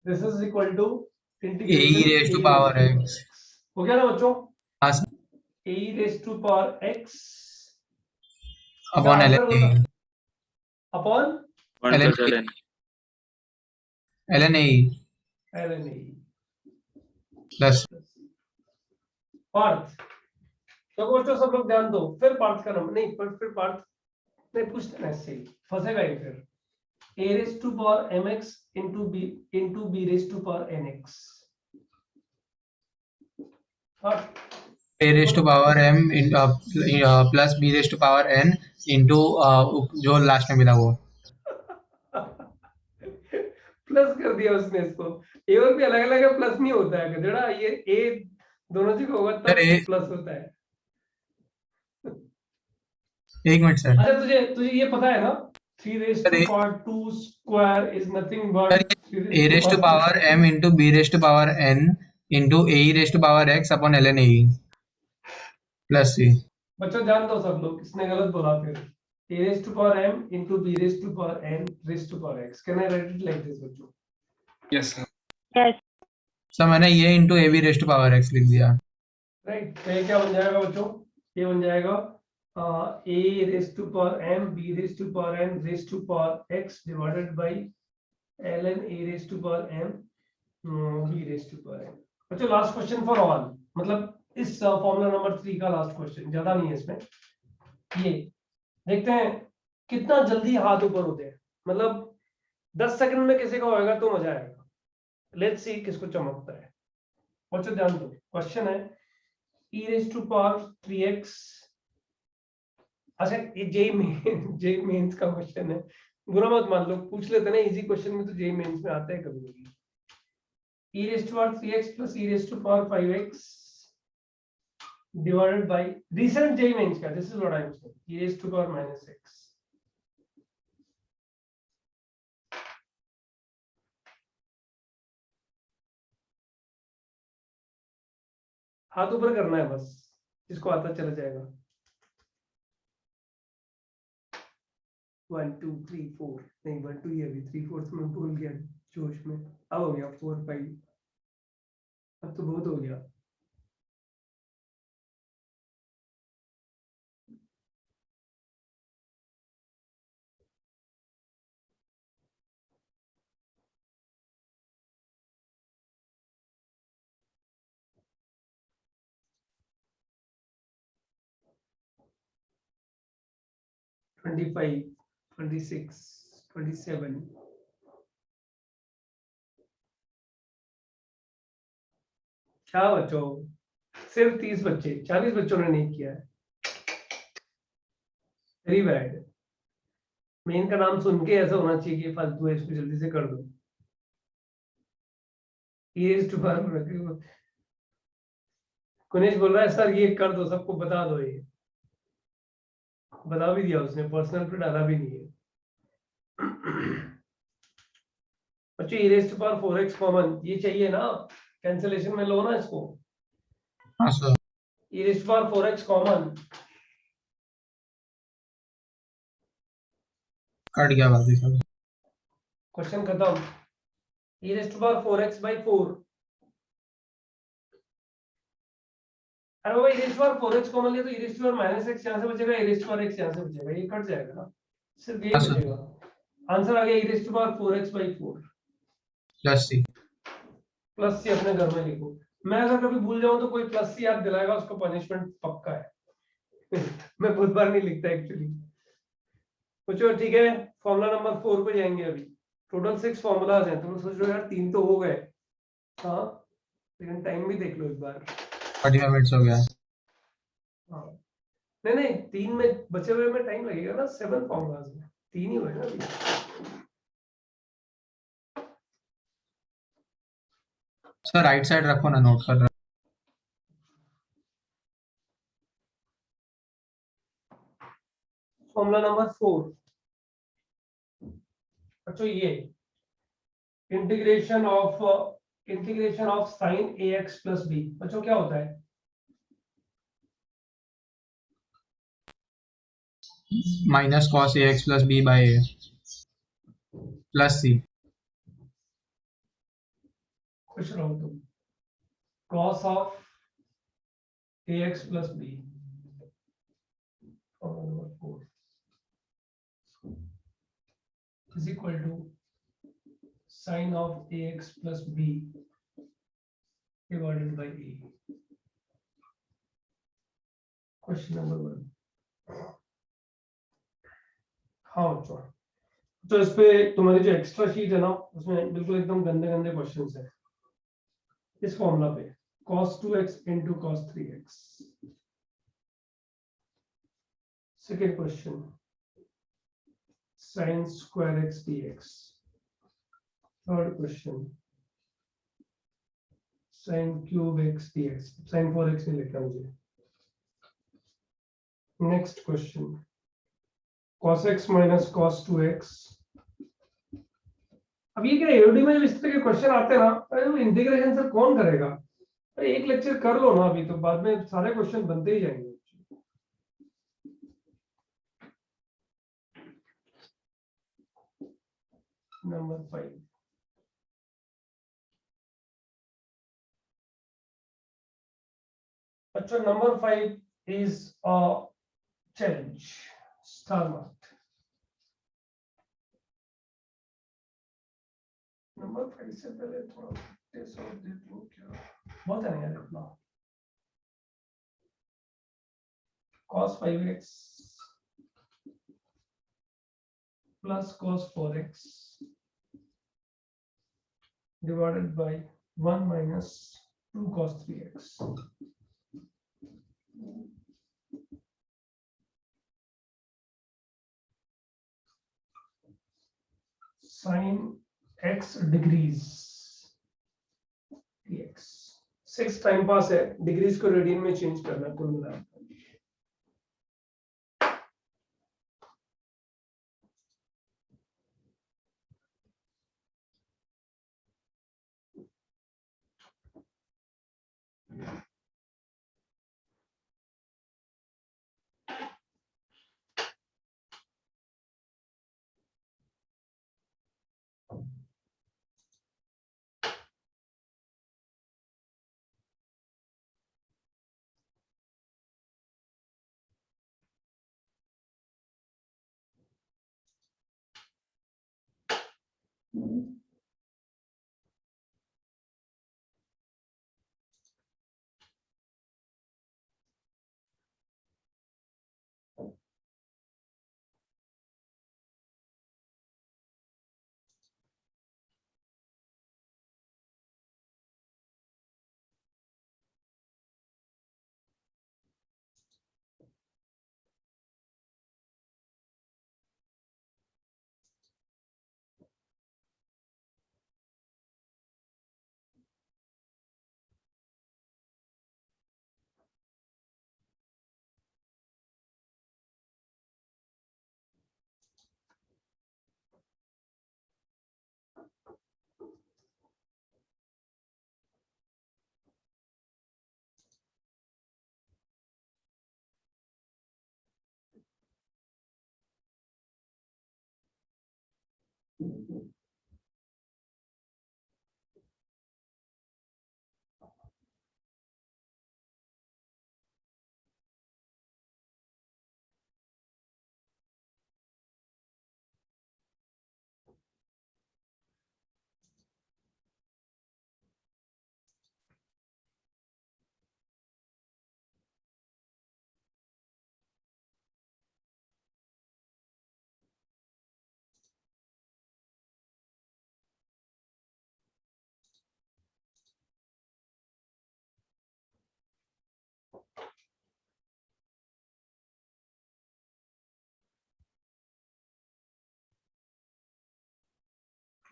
This is equal to e integration raised to power x। हो गया ना बच्चों? हाँ sir, a raised to power x upon का ln answer a बता, upon ln a ln a plus Parth. तो बच्चों सब लोग ध्यान दो, फिर पार्थ का नंबर नहीं, फिर पार्थ नहीं पूछते ना, इससे फंसेगा ही फिर। a raised to power mx into b raised to power nx. What? a raised to power m in plus b raised to power n into जो लास्ट में मिला वो. प्लस कर दिया उसने इसको. ए और बी अलग अलग है, प्लस नहीं होता है गधेड़ा. ये ए दोनों जगह होगा तब सर, प्लस होता है. एक मिनट सर. अच्छा तुझे तुझे ये पता है ना 3 raised sir, to power 2 square is nothing but sir, 3 a raised to power m into b raised to power n into a raised to power x upon ln a plus c. बच्चों ध्यान दो सब लोग, किसने गलत बोला फिर. a raised to power m into b raised to power n raised to power x. Can I write it like this बच्चों? Yes, sir. Yes. सर मैंने ये into a b raised to power x लिख दिया. Right. तो ये क्या बन जाएगा बच्चों? ये बन जाएगा a raised to power m b raised to power n raised to power x divided by ln a raised to power m b raised to power n. बच्चों लास्ट क्वेश्चन फॉर ऑल, मतलब इस formula number 3 का last question, ज्यादा नहीं है इसमें. ये देखते हैं कितना जल्दी हाथ ऊपर होते हैं. मतलब 10 सेकंड में किसी का होएगा तो मजा आएगा. लेट्स सी किसको चमकता है. बच्चों ध्यान दो, क्वेश्चन है e raised to power 3x. अच्छा ये जेई मेंस का क्वेश्चन है, बुरा मत मान लो, पूछ लेते ना इजी क्वेश्चन में, तो जेई मेंस में आता है कभी कभी. e raised to power 3x plus e raised to power 5x divided by recent JEE Mains का. This is what I am saying, e raised to power minus x. हाथ ऊपर करना है बस, जिसको आता चला जाएगा. 1 2 3 4 नहीं 1 2 ये अभी 3 4 में भूल गया जोश में. अब हो गया 4 5. अब तो बहुत हो गया. 25 26 27. क्या बच्चों, सिर्फ 30 बच्चे, 40 बच्चों ने नहीं किया है. Very bad. मेन का नाम सुन के ऐसा होना चाहिए कि फालतू है, इसको जल्दी से कर दो. कुनेश बोल रहा है सर ये कर दो, सबको बता दो. ये बता भी दिया उसने, पर्सनल पे डाला भी नहीं है. बच्चों e raised to power 4x common ये चाहिए ना, कैंसिलेशन में लो ना इसको. हाँ sir. e raised to power 4x common cut गया बाकी सब. क्वेश्चन खत्म. e raised to power 4x by 4. अरे बाबा e raised to power 4x common लिया तो e raised to power minus x यहाँ से बचेगा, e raised to power x यहाँ से बचेगा, ये कट जाएगा ना, सिर्फ ये बचेगा. आंसर आ गया e raised to power 4x by 4 plus C. Plus C अपने घर में लिखो. मैं अगर कभी भूल जाऊं तो कोई प्लस सी याद दिलाएगा, उसको पनिशमेंट पक्का है. मैं बहुत बार नहीं लिखता एक्चुअली. कुछ और ठीक है. फॉर्मूला नंबर 4 पे जाएंगे अभी. टोटल 6 फॉर्मूलाज हैं. तुम सोच रहे हो यार 3 तो हो गए. हाँ लेकिन टाइम भी देख लो एक बार. 45 मिनट्स हो गया. हाँ नहीं नहीं 3 में बचे हुए में टाइम लगेगा ना. 7 फॉर्मूलाज हैं, 3 ही हुए ना अभी. सर राइट साइड रखो ना, नोट कर रहा. फॉर्मूला नंबर 4 बच्चों ये integration of sine ax plus b. बच्चों क्या होता है? Minus cos ax plus b by a plus C. खुश रहो तुम. cos of ax plus b is equal to sin of ax plus b divided by a. Question number 1. हाँ बच्चों तो इस पे तुम्हारी जो एक्स्ट्रा शीट है ना, उसमें बिल्कुल एकदम गंदे गंदे क्वेश्चंस है इस फॉर्मूला पे, cos 2x into cos 3x. Second question, sin square x dx. Third question, sin cube x dx. sin 4x नहीं लिखा मुझे. Next question, cos x minus cos 2x. अब ये क्या एओडी में जब इस तरह के क्वेश्चन आते हैं ना, अरे इंटीग्रेशन सर कौन करेगा? अरे एक लेक्चर कर लो ना अभी, तो बाद में सारे क्वेश्चन बनते ही जाएंगे. Number 5. अच्छा, number 5 is a challenge. Star marked. Number 5 से पहले थोड़ा टेस्ट और देख लो क्या बहुत है यार इतना. Cos 5x plus cos 4x divided by 1 minus 2 cos 3x. Sin x degrees dx. 6 time pass है, डिग्रीज को रेडियन में चेंज करना कुल मिला.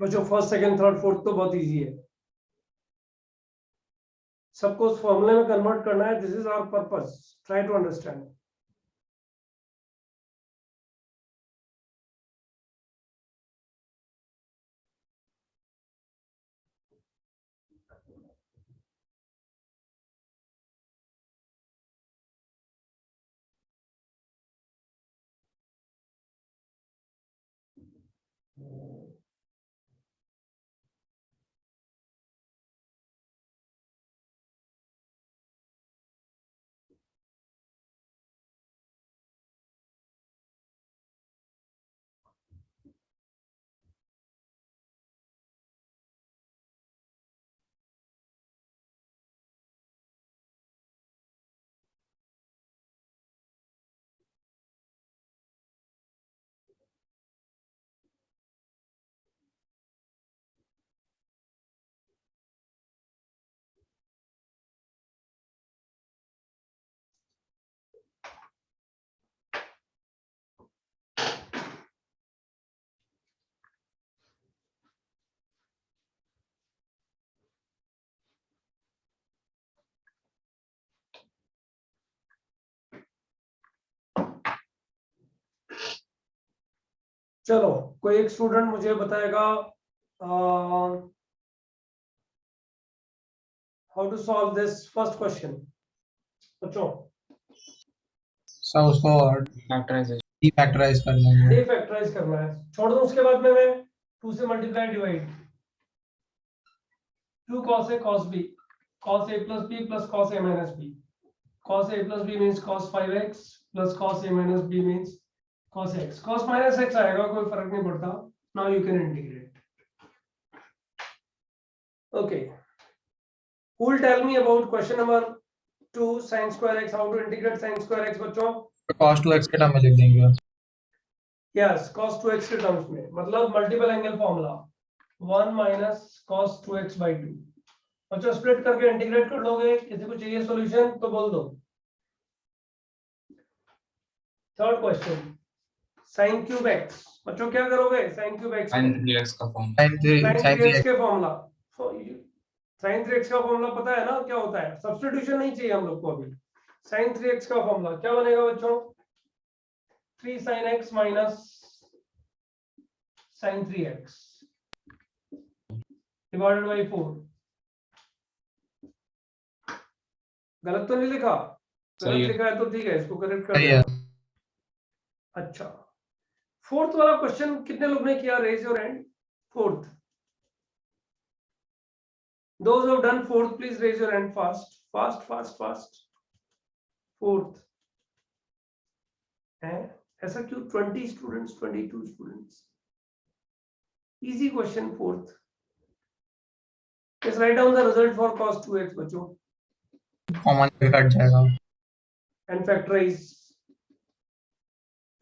बच्चों फर्स्ट सेकंड थर्ड फोर्थ तो बहुत इजी है, सबको उस फॉर्मूले में कन्वर्ट करना है. This is our purpose, try to understand. चलो कोई एक स्टूडेंट मुझे बताएगा how to solve this first question. बच्चों सर उसको फैक्टराइजेशन डीफैक्टराइज कर देंगे। डीफैक्टराइज करना है, छोड़ दो। उसके बाद में मैं 2 से multiply divide 2 cos a cos b cos a plus b plus cos a minus b cos a plus b means cos 5x plus cos a minus b means cos x cos minus x आएगा, कोई फर्क नहीं पड़ता। now you can integrate. okay, who will tell me about question number 2 sin square x, how to integrate sin square x बच्चों? cos 2x के term में लिख देंगे। yes, cos 2x के टर्म्स में, मतलब multiple angle formula 1 minus cos 2x by 2। बच्चों split करके इंटीग्रेट कर लोगे। किसी को चाहिए सॉल्यूशन तो बोल दो। Third question sin cube x। बच्चों क्या करोगे sin cube x? sin 3x का फॉर्म sin 3x के फॉर्मूला, sin 3x का फॉर्मूला पता है ना क्या होता है? सब्स्टिट्यूशन नहीं चाहिए हम लोग को अभी। sin 3x का फॉर्मूला क्या बनेगा बच्चों? 3 sin x minus sin 3x divided by 4। गलत तो नहीं लिखा? सही गलत है। लिखा है तो ठीक है, इसको करेक्ट कर सही है। देना। अच्छा, फोर्थ वाला क्वेश्चन कितने लोग ने किया? Raise your hand. Fourth, those who have done fourth please raise your hand fast। fourth है ऐसा क्यों? 20 students, 22 students. Easy question fourth. Just write down the result for cos 2x बच्चों कॉमन कट जाएगा। and factorize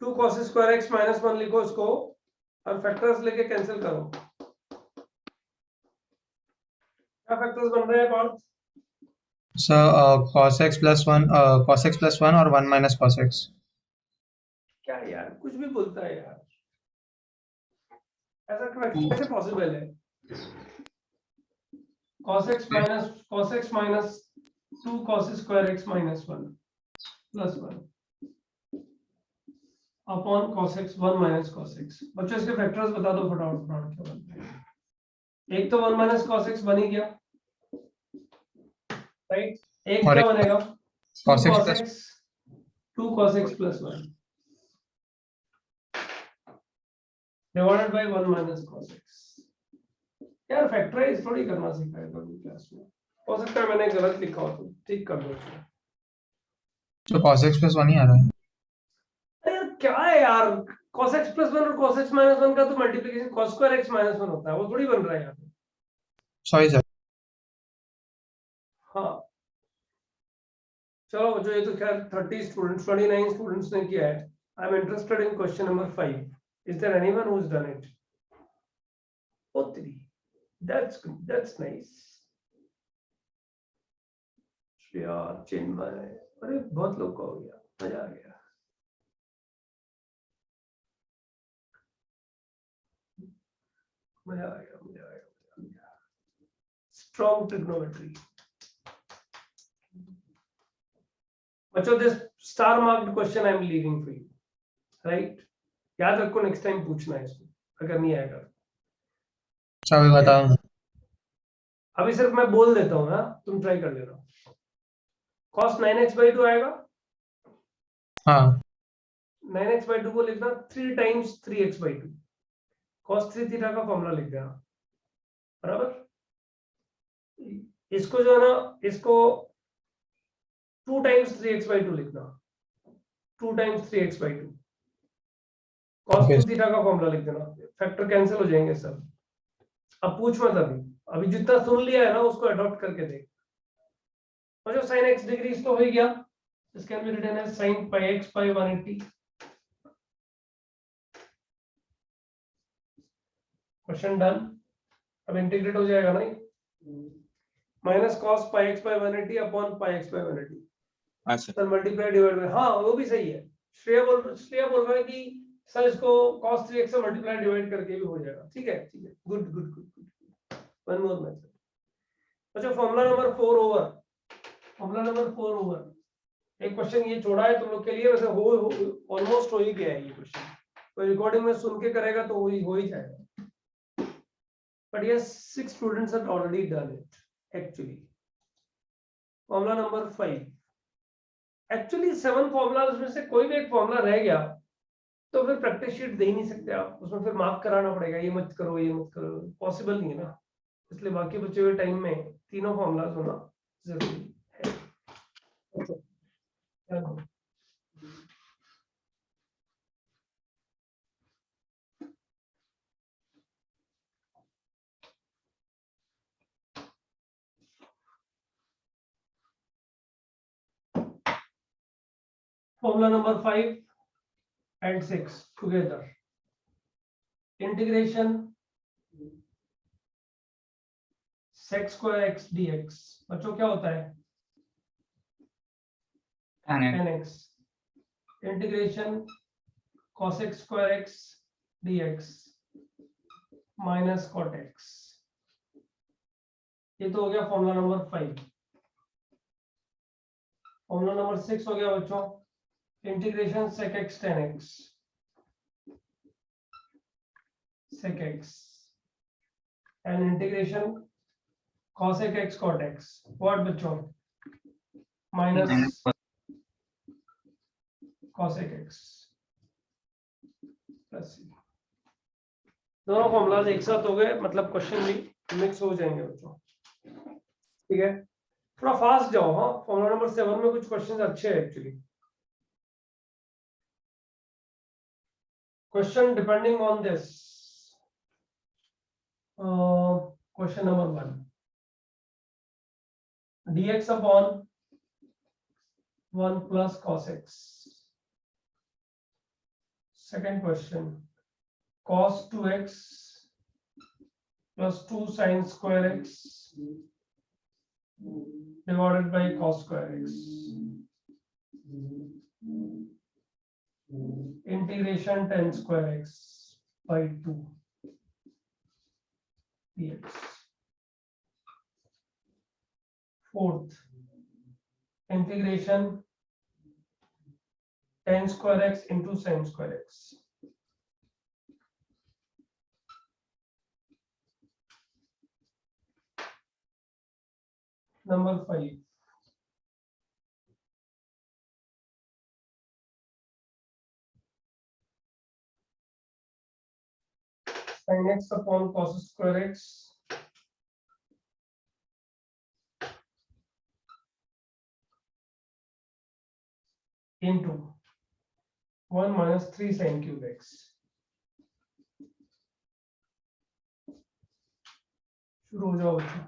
2 cos square x minus 1 लिखो इसको और factors लेके cancel करो। क्या फैक्टर्स बन रहे हैं Parth? Sir cos x plus 1 और 1 minus cos x। क्या यार कुछ भी बोलता है यार, ऐसा कैसे पॉसिबल है? cos x minus 2 cos square x minus 1 plus 1 upon cos x 1 minus cos x। बच्चों इसके फैक्टर्स बता दो फटाफट क्या बनते हैं। एक तो 1 minus cos x बन ही गया, राइट? एक और क्या एक बनेगा? cos 2 x cos plus x 2 cos x plus 1 divided by 1 minus cos x। यार फैक्टराइज थोड़ी करना सिखाया था क्लास में, हो सकता है मैंने गलत लिखा हो तो ठीक कर दो इसको। तो cos x plus 1 ही आ रहा है। अरे यार क्या है यार, cos x plus 1 और cos x minus 1 का तो multiplication cos square x minus 1 होता है, वो थोड़ी बन रहा है यहाँ पे। Sorry sir. हाँ चलो बच्चों, ये तो खैर 29 स्टूडेंट्स ने किया है। I am interested in question number 5। Is there anyone who has done it? Oh 3, that's nice. Shreya, Chinmay, अरे बहुत लोग का हो गया, मजा आ गया। मजा आ गया। Strong trigonometry. बच्चों this star marked question I am leaving for you, right? याद रखो, नेक्स्ट टाइम पूछना है इसको अगर नहीं आएगा। अच्छा अभी बताओ। अभी सिर्फ मैं बोल देता हूँ ना, तुम ट्राई कर लेना। cos 9x by 2 आएगा। हाँ 9x by 2 को लिखना 3 times 3x by 2। cos 3 theta का फॉर्मूला लिख देना, बराबर। इसको जो है ना, इसको 2 times 3x by 2 लिखना, 2 times 3x by 2। cos 2 theta का फॉर्मूला लिख देना, फैक्टर कैंसिल हो जाएंगे सब। अब पूछ मत, अभी जितना सुन लिया है ना उसको अडॉप्ट करके देख। और जो sin x डिग्रीज तो हो ही गया, this can be written as sin pi x by 180। Question done. अब इंटीग्रेट हो जाएगा ना, minus cos pi x by 180 upon pi x by 180। अच्छा सर मल्टीप्लाई डिवाइड बाय, हाँ वो भी सही है। श्रेया बोल रहा है कि सर इसको cos 3x से मल्टीप्लाई डिवाइड करके भी हो जाएगा। ठीक है, गुड। One more method. अच्छा, फॉर्मूला नंबर 4 ओवर। एक क्वेश्चन ये छोड़ा है तुम लोग के लिए, वैसे हो ऑलमोस्ट हो ही गया है ये क्वेश्चन। कोई रिकॉर्डिंग में सुन के करेगा तो वही हो ही जाएगा, but yes 6 students have already done it actually. Formula number 5, actually 7 formulas में से कोई भी एक फॉर्मूला रह गया तो फिर प्रैक्टिस शीट दे ही नहीं सकते आप, उसमें फिर मार्क कराना पड़ेगा, ये मत करो ये मत करो, पॉसिबल नहीं है ना, इसलिए बाकी बचे हुए टाइम में तीनों फॉर्मूलाज होना जरूरी है। Formula number 5 and 6 together. Integration sec square x dx. बच्चों क्या होता है? tan x. Integration cosec square x dx minus cot x. ये तो हो गया फॉर्मूला नंबर 5. फॉर्मूला नंबर 6 हो गया बच्चों, integration sec x tan x, sec x, and integration cosec x cot x. What बच्चों? Minus cosec x plus c. दोनों formulas एक साथ हो गए, मतलब क्वेश्चन भी मिक्स हो जाएंगे बच्चों, ठीक है? थोड़ा फास्ट जाओ, हाँ फॉर्मूला नंबर 7 में कुछ क्वेश्चंस अच्छे हैं actually. Question depending on this. Question number 1, dx upon 1 plus cos x. Second question, cos 2x plus 2 sin square x divided by cos square x. Integration tan square x by 2 dx. Fourth, integration tan square x into sin square x. Number 5, sin x upon cos square x into 1 minus 3 sin cube x. शुरू हो जाओ बच्चों.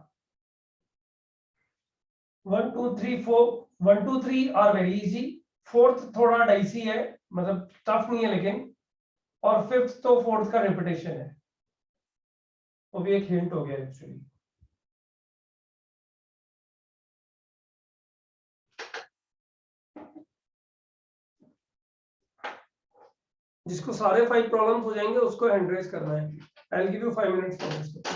1 2 3 4, 1 2 3 are very easy, fourth थोड़ा dicey है, मतलब tough नहीं है लेकिन, और फिफ्थ तो फोर्थ का रिपीटेशन है, वो भी एक हिंट हो गया एक्चुअली. जिसको सारे 5 प्रॉब्लम्स हो जाएंगे उसको हैंड रेज करना है. I will give you 5 minutes for this.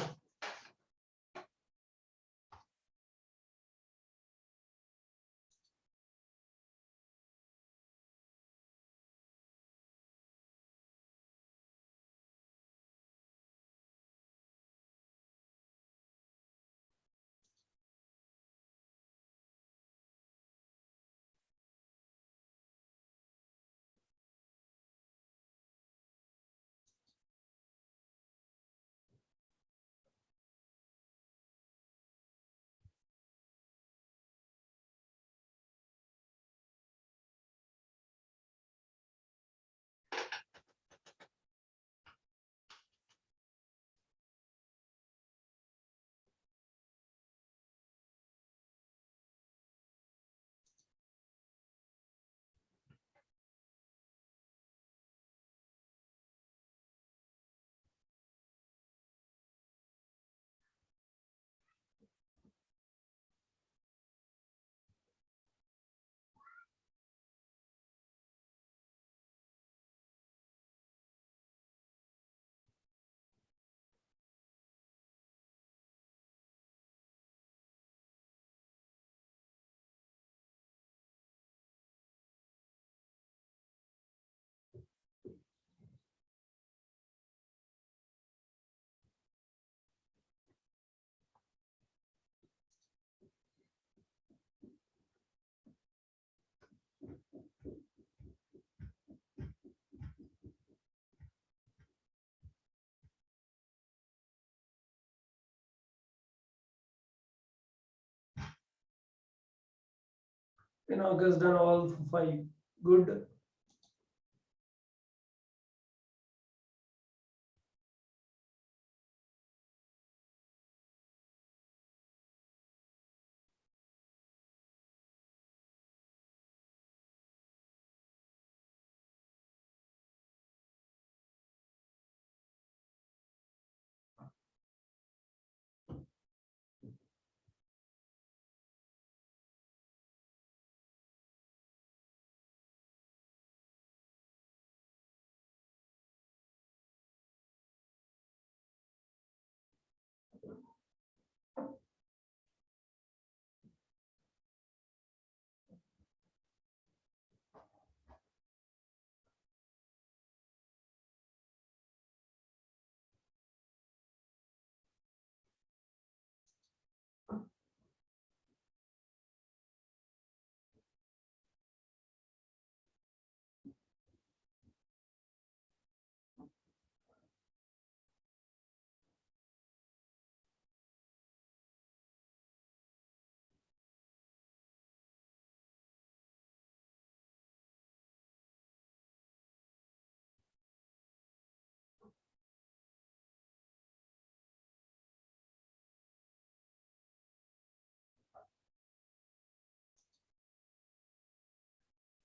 In August done all 5. Good.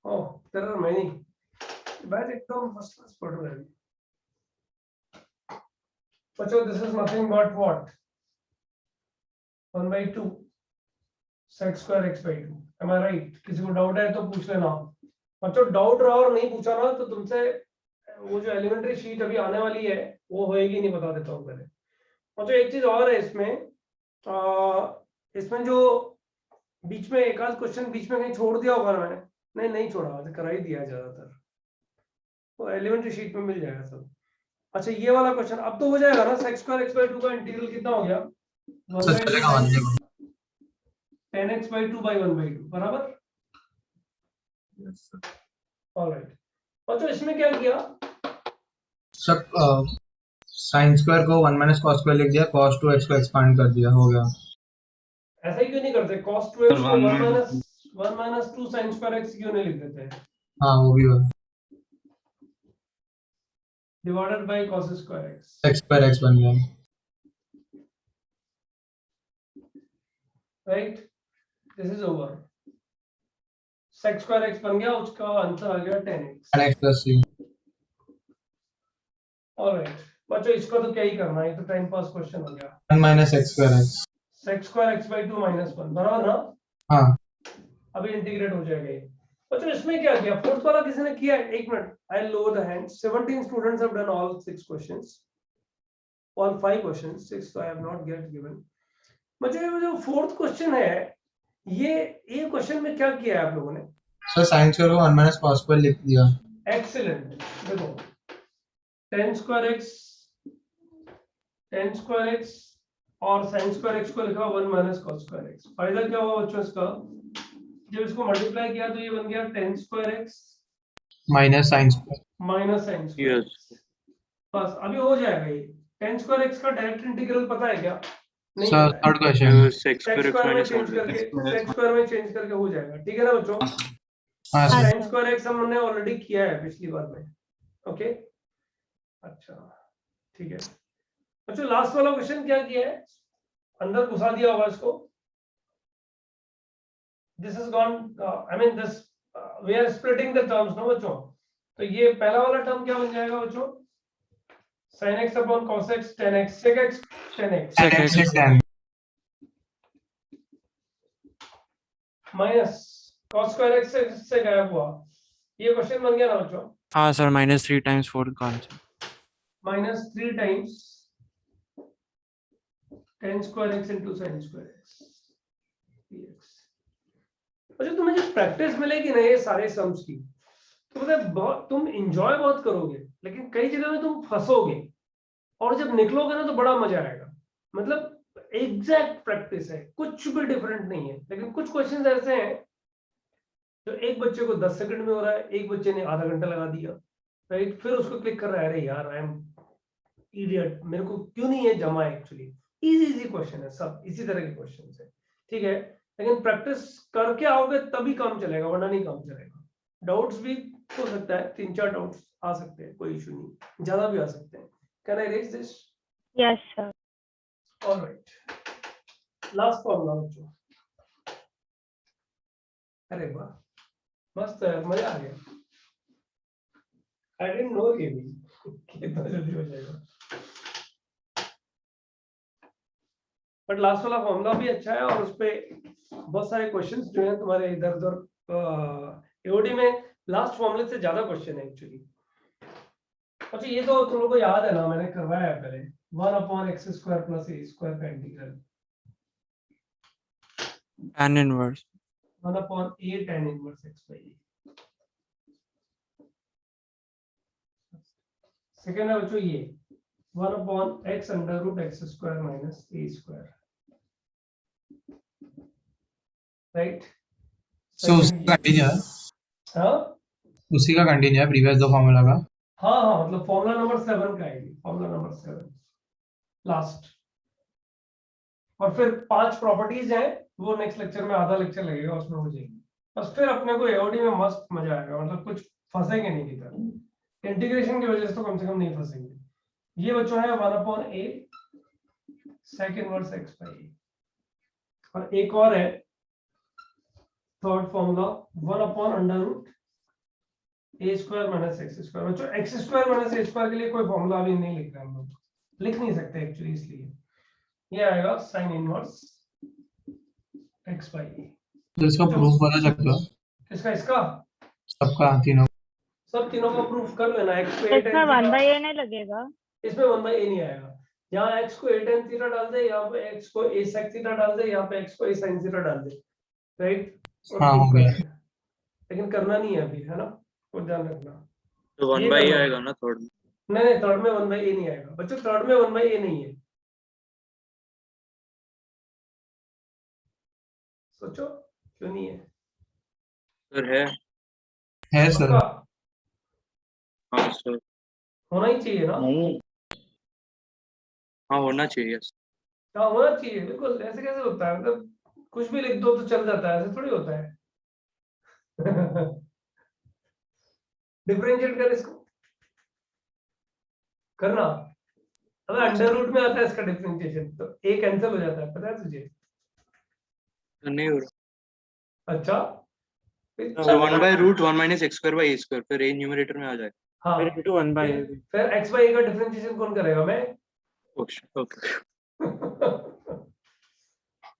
Oh, there are many. Batch एकदम फर्स्ट क्लास पढ़ रहे हैं बच्चों. This is nothing but what 1/2 sec square x by 2. Am I right? किसी को doubt है तो पूछ लेना बच्चों. डाउट रहा और नहीं पूछा ना तो तुमसे वो जो एलिमेंट्री शीट अभी आने वाली है वो होएगी नहीं, बता देता हूँ पहले. बच्चों एक चीज और है इसमें, इसमें जो बीच में एक आध क्वेश्चन बीच में कहीं छोड़ दिया होगा ना मैंने, नहीं छोड़ा, करा ही दिया है ज्यादातर, तो एलिमेंट्री शीट में मिल जाएगा सब. अच्छा ये वाला क्वेश्चन अब तो हो जाएगा ना. sec square x by 2 का इंटीग्रल कितना हो गया? 10x by 2 by 1/2 बराबर. ऑलराइट. बच्चों इसमें क्या किया? सब साइन स्क्वायर को 1 माइनस cos स्क्वायर लिख दिया, cos 2x को एक्सपांड कर दिया, हो गया. ऐसा ही क्यों नहीं करते? cos 2x को 1 minus 2 sin square x क्यों नहीं लिख देते हैं? हाँ वो भी होगा. Divided by cos square x. x square x बन गया. Right. This is over. sec square x बन गया, उसका आंसर आ गया 10x. 10x plus c. Alright. बच्चों इसको तो क्या ही करना है, ये तो टाइम पास क्वेश्चन हो गया. 1 minus x square x. sec square x by 2 minus 1 बराबर ना. हाँ. अभी इंटीग्रेट हो जाएगा ये. बच्चों इसमें क्या किया? फोर्थ वाला किसी ने किया है? एक minute, I lower the hand. 17 students have done all 6 questions, all 5 questions, 6 I have not gate given. बच्चों ये जो फोर्थ क्वेश्चन है, ये क्वेश्चन में क्या किया है आप लोगों ने? सर साइन स्क्वायर को 1 माइनस cos स्क्वायर लिख दिया. एक्सीलेंट. देखो 10 स्क्वायर x और sin स्क्वायर x को लिखा 1 माइनस cos स्क्वायर x. फायदा क्या हुआ बच्चों इसका? जब इसको मल्टीप्लाई किया तो ये बन गया 10 square x minus sine square. Minus sin square x. बस अभी हो जाएगा ये. 10 स्क्वायर x का डायरेक्ट इंटीग्रल पता है क्या? नहीं. Sir third question. sec square x minus 1. sec square में चेंज करके हो जाएगा. ठीक है ना बच्चों? हाँ सर. sin स्क्वायर x हमने ऑलरेडी किया है पिछली बार में. ओके अच्छा ठीक है. अच्छा लास्ट वाला क्वेश्चन क्या किया है? अंदर घुसा दिया होगा इसको. This is gone, I mean this we are splitting the terms ना बच्चों. तो ये पहला वाला टर्म क्या बन जाएगा बच्चों? sin x upon cos x 10x sec x 10x Sec x. 10. Minus cos square x से गायब हुआ. ये क्वेश्चन बन गया ना बच्चों. हाँ सर -3 times 4 का answer. minus 3 times 10 square x into sin square x dx. अच्छा तुम्हें जब प्रैक्टिस मिलेगी ना ये सारे सम्स की, तो पता है बहुत तुम एंजॉय बहुत करोगे, लेकिन कई जगह में तुम फंसोगे, और जब निकलोगे ना तो बड़ा मजा आएगा. मतलब एग्जैक्ट प्रैक्टिस है, कुछ भी डिफरेंट नहीं है. लेकिन कुछ क्वेश्चंस ऐसे हैं जो एक बच्चे को 10 सेकंड में हो रहा है, एक बच्चे ने आधा घंटा लगा दिया, राइट. फिर उसको क्लिक कर रहा है, अरे यार आई एम इडियट, मेरे को क्यों नहीं है जमा. एक्चुअली इजी क्वेश्चन है सब, इसी तरह के क्वेश्चन है. ठीक है. लेकिन प्रैक्टिस करके आओगे तभी काम चलेगा, वरना नहीं काम चलेगा। डाउट्स भी हो सकता है, 3-4 डाउट्स आ सकते हैं, कोई इशू नहीं, ज्यादा भी आ सकते हैं। Can I raise this? Yes, sir. Alright, last formula बच्चों। अरे वाह, मस्त है, मजा आ गया। आई डिडंट नो ये भी कितना जल्दी हो जाएगा। बट लास्ट वाला फॉर्मूला भी अच्छा है, और उसपे बहुत सारे क्वेश्चंस जो हैं तुम्हारे इधर उधर एओडी में लास्ट फॉर्मूले से ज्यादा क्वेश्चन है एक्चुअली। अच्छा, ये तो तुम लोगों को याद है ना, मैंने करवाया है पहले, 1/x² + a² का integral, Tan inverse. 1/a tan inverse x/a। Second है बच्चों ये 1/x √x² - a², राइट? सो उसका कंटिन्यू है, हाँ उसी का कंटिन्यू है प्रीवियस दो फार्मूला का। हाँ हाँ, मतलब फॉर्मूला नंबर 7 का है, फॉर्मूला नंबर 7 लास्ट। और फिर 5 प्रॉपर्टीज हैं, वो नेक्स्ट लेक्चर में, आधा लेक्चर लगेगा उसमें हो जाएगी। बस फिर अपने को एओडी में मस्त मजा आएगा, मतलब कुछ फंसेंगे नहीं किधर, इंटीग्रेशन की वजह से तो कम से कम नहीं फंसेंगे। ये बच्चों है 1/a sec inverse x/a, और एक और है थर्ड फॉर्मूला 1/√a² - x²। बच्चों x² - a² के लिए कोई फॉर्मूला अभी नहीं लिख रहे हम लोग, लिख नहीं सकते एक्चुअली, इसलिए ये आएगा sin इनवर्स x/a। तो इसका प्रूफ बता सकते हो? इसका इसका सबका तीनों? सब तीनों का प्रूफ कर लेना। x को a इसमें tan 1/a नहीं लगेगा? इसमें 1/a नहीं आएगा। यहाँ x को a tan थीटा डाल दे, यहाँ पे x को a sec थीटा डाल दे, यहाँ पे x को a sin थीटा डाल दे, राइट? हाँ, हो गया। लेकिन करना नहीं है अभी, है ना, वो ध्यान रखना। तो 1/a आएगा ना थर्ड में? नहीं, थर्ड में 1/a नहीं आएगा बच्चों, थर्ड में 1/a नहीं है। सोचो क्यों नहीं है? सर है सर। पक्का हाँ सर, होना ही चाहिए ना? हाँ होना चाहिए। हाँ होना चाहिए, बिल्कुल। ऐसे कैसे होता है, मतलब कुछ भी लिख दो तो चल जाता है, ऐसे थोड़ी होता है। डिफरेंशिएट कर इसको, करना। अगर अंडर रूट में आता है इसका डिफरेंशिएशन तो a कैंसिल हो जाता है, पता है तुझे? नहीं हो रहा। अच्छा, सर 1/√1 - x²/a², फिर a न्यूमरेटर में आ जाएगा। हाँ, फिर into 1/a भी। फिर x/a का डिफरेंशिएशन कौन करेगा? मैं। ओके।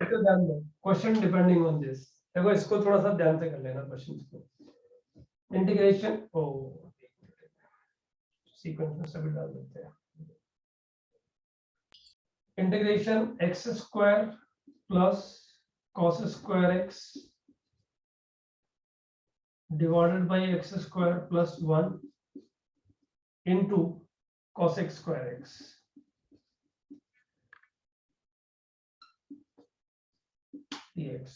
तो ध्यान दो, क्वेश्चन डिपेंडिंग ऑन दिस। देखो इसको थोड़ा सा ध्यान से कर लेना क्वेश्चन को। इंटीग्रेशन सीक्वेंस में सभी डाल देते हैं। Integration x² + cos² x divided by x² + 1 into cos x² x dx।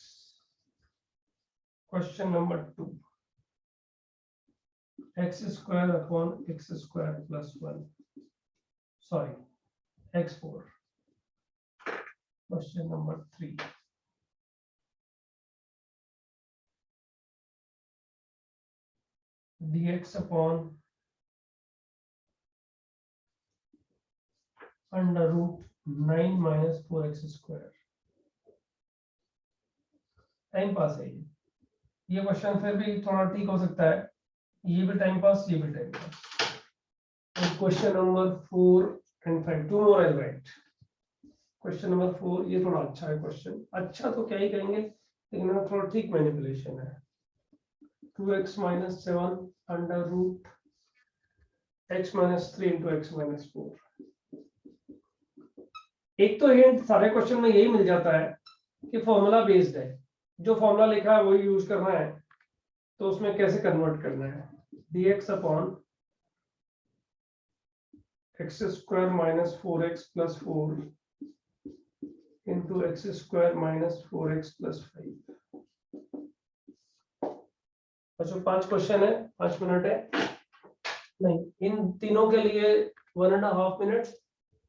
Question number 2, x² + 1, sorry, x4। Question number 3, dx upon √9 - 4x²। Time pass है ये क्वेश्चन, फिर भी थोड़ा ठीक हो सकता है। ये भी टाइम पास, ये भी time pass. Question number 4 and 5, 2 more I'll write। Question number 4 ये थोड़ा अच्छा है क्वेश्चन, अच्छा तो क्या ही कहेंगे, लेकिन थोड़ा ठीक मैनिपुलेशन है। 2x - 7 √x - 3 into x - 4। एक तो हिंट सारे क्वेश्चन में यही मिल जाता है कि फॉर्मूला बेस्ड है, जो फॉर्मूला लिखा है वही यूज करना है। तो उसमें कैसे कन्वर्ट करना है? dx upon x² - 4x + 4 into x² - 4x + 5। अच्छा, 5 क्वेश्चन है, 5 मिनट है, नहीं इन तीनों के लिए 1.5 मिनट,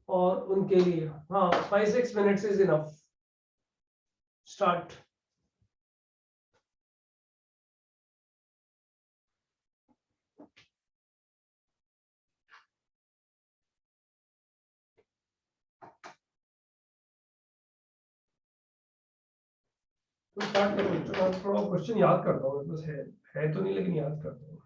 और उनके लिए हाँ 5-6 मिनट्स इज इनफ। स्टार्ट। तो स्टार्ट करो, मैं थोड़ा क्वेश्चन याद करता हूँ, मेरे पास है तो नहीं लेकिन याद करता हूँ।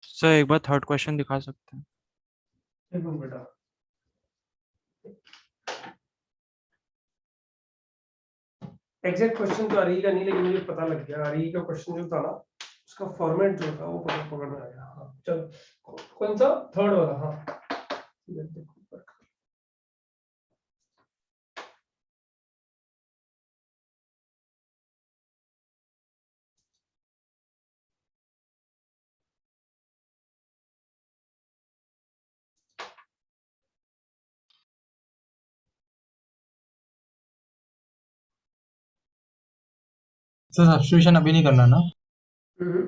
सर एक बार थर्ड क्वेश्चन दिखा सकते हैं? एक मिनट बेटा, एग्जैक्ट क्वेश्चन तो अरी का नहीं, लेकिन मुझे पता लग गया अरी का क्वेश्चन जो था ना, उसका फॉर्मेट जो था वो पकड़ में आया। हाँ चलो, कौन सा? थर्ड वाला। हाँ सर सब्स्टिट्यूशन अभी नहीं करना ना? हम्म।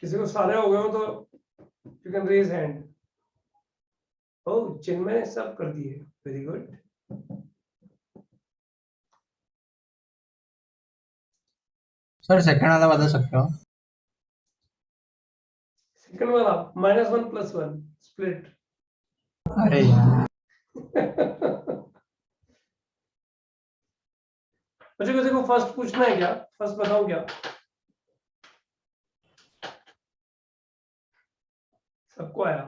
किसी को सारे हो गए हो तो यू कैन रेज हैंड। ओह, चिन्मय ने सब कर दिए, वेरी गुड। सर सेकंड वाला बता सकते हो? सेकंड वाला -1 + 1 स्प्लिट। अरे यार, मुझे किसी को फर्स्ट पूछना है क्या? फर्स्ट बताऊं क्या? सबको आया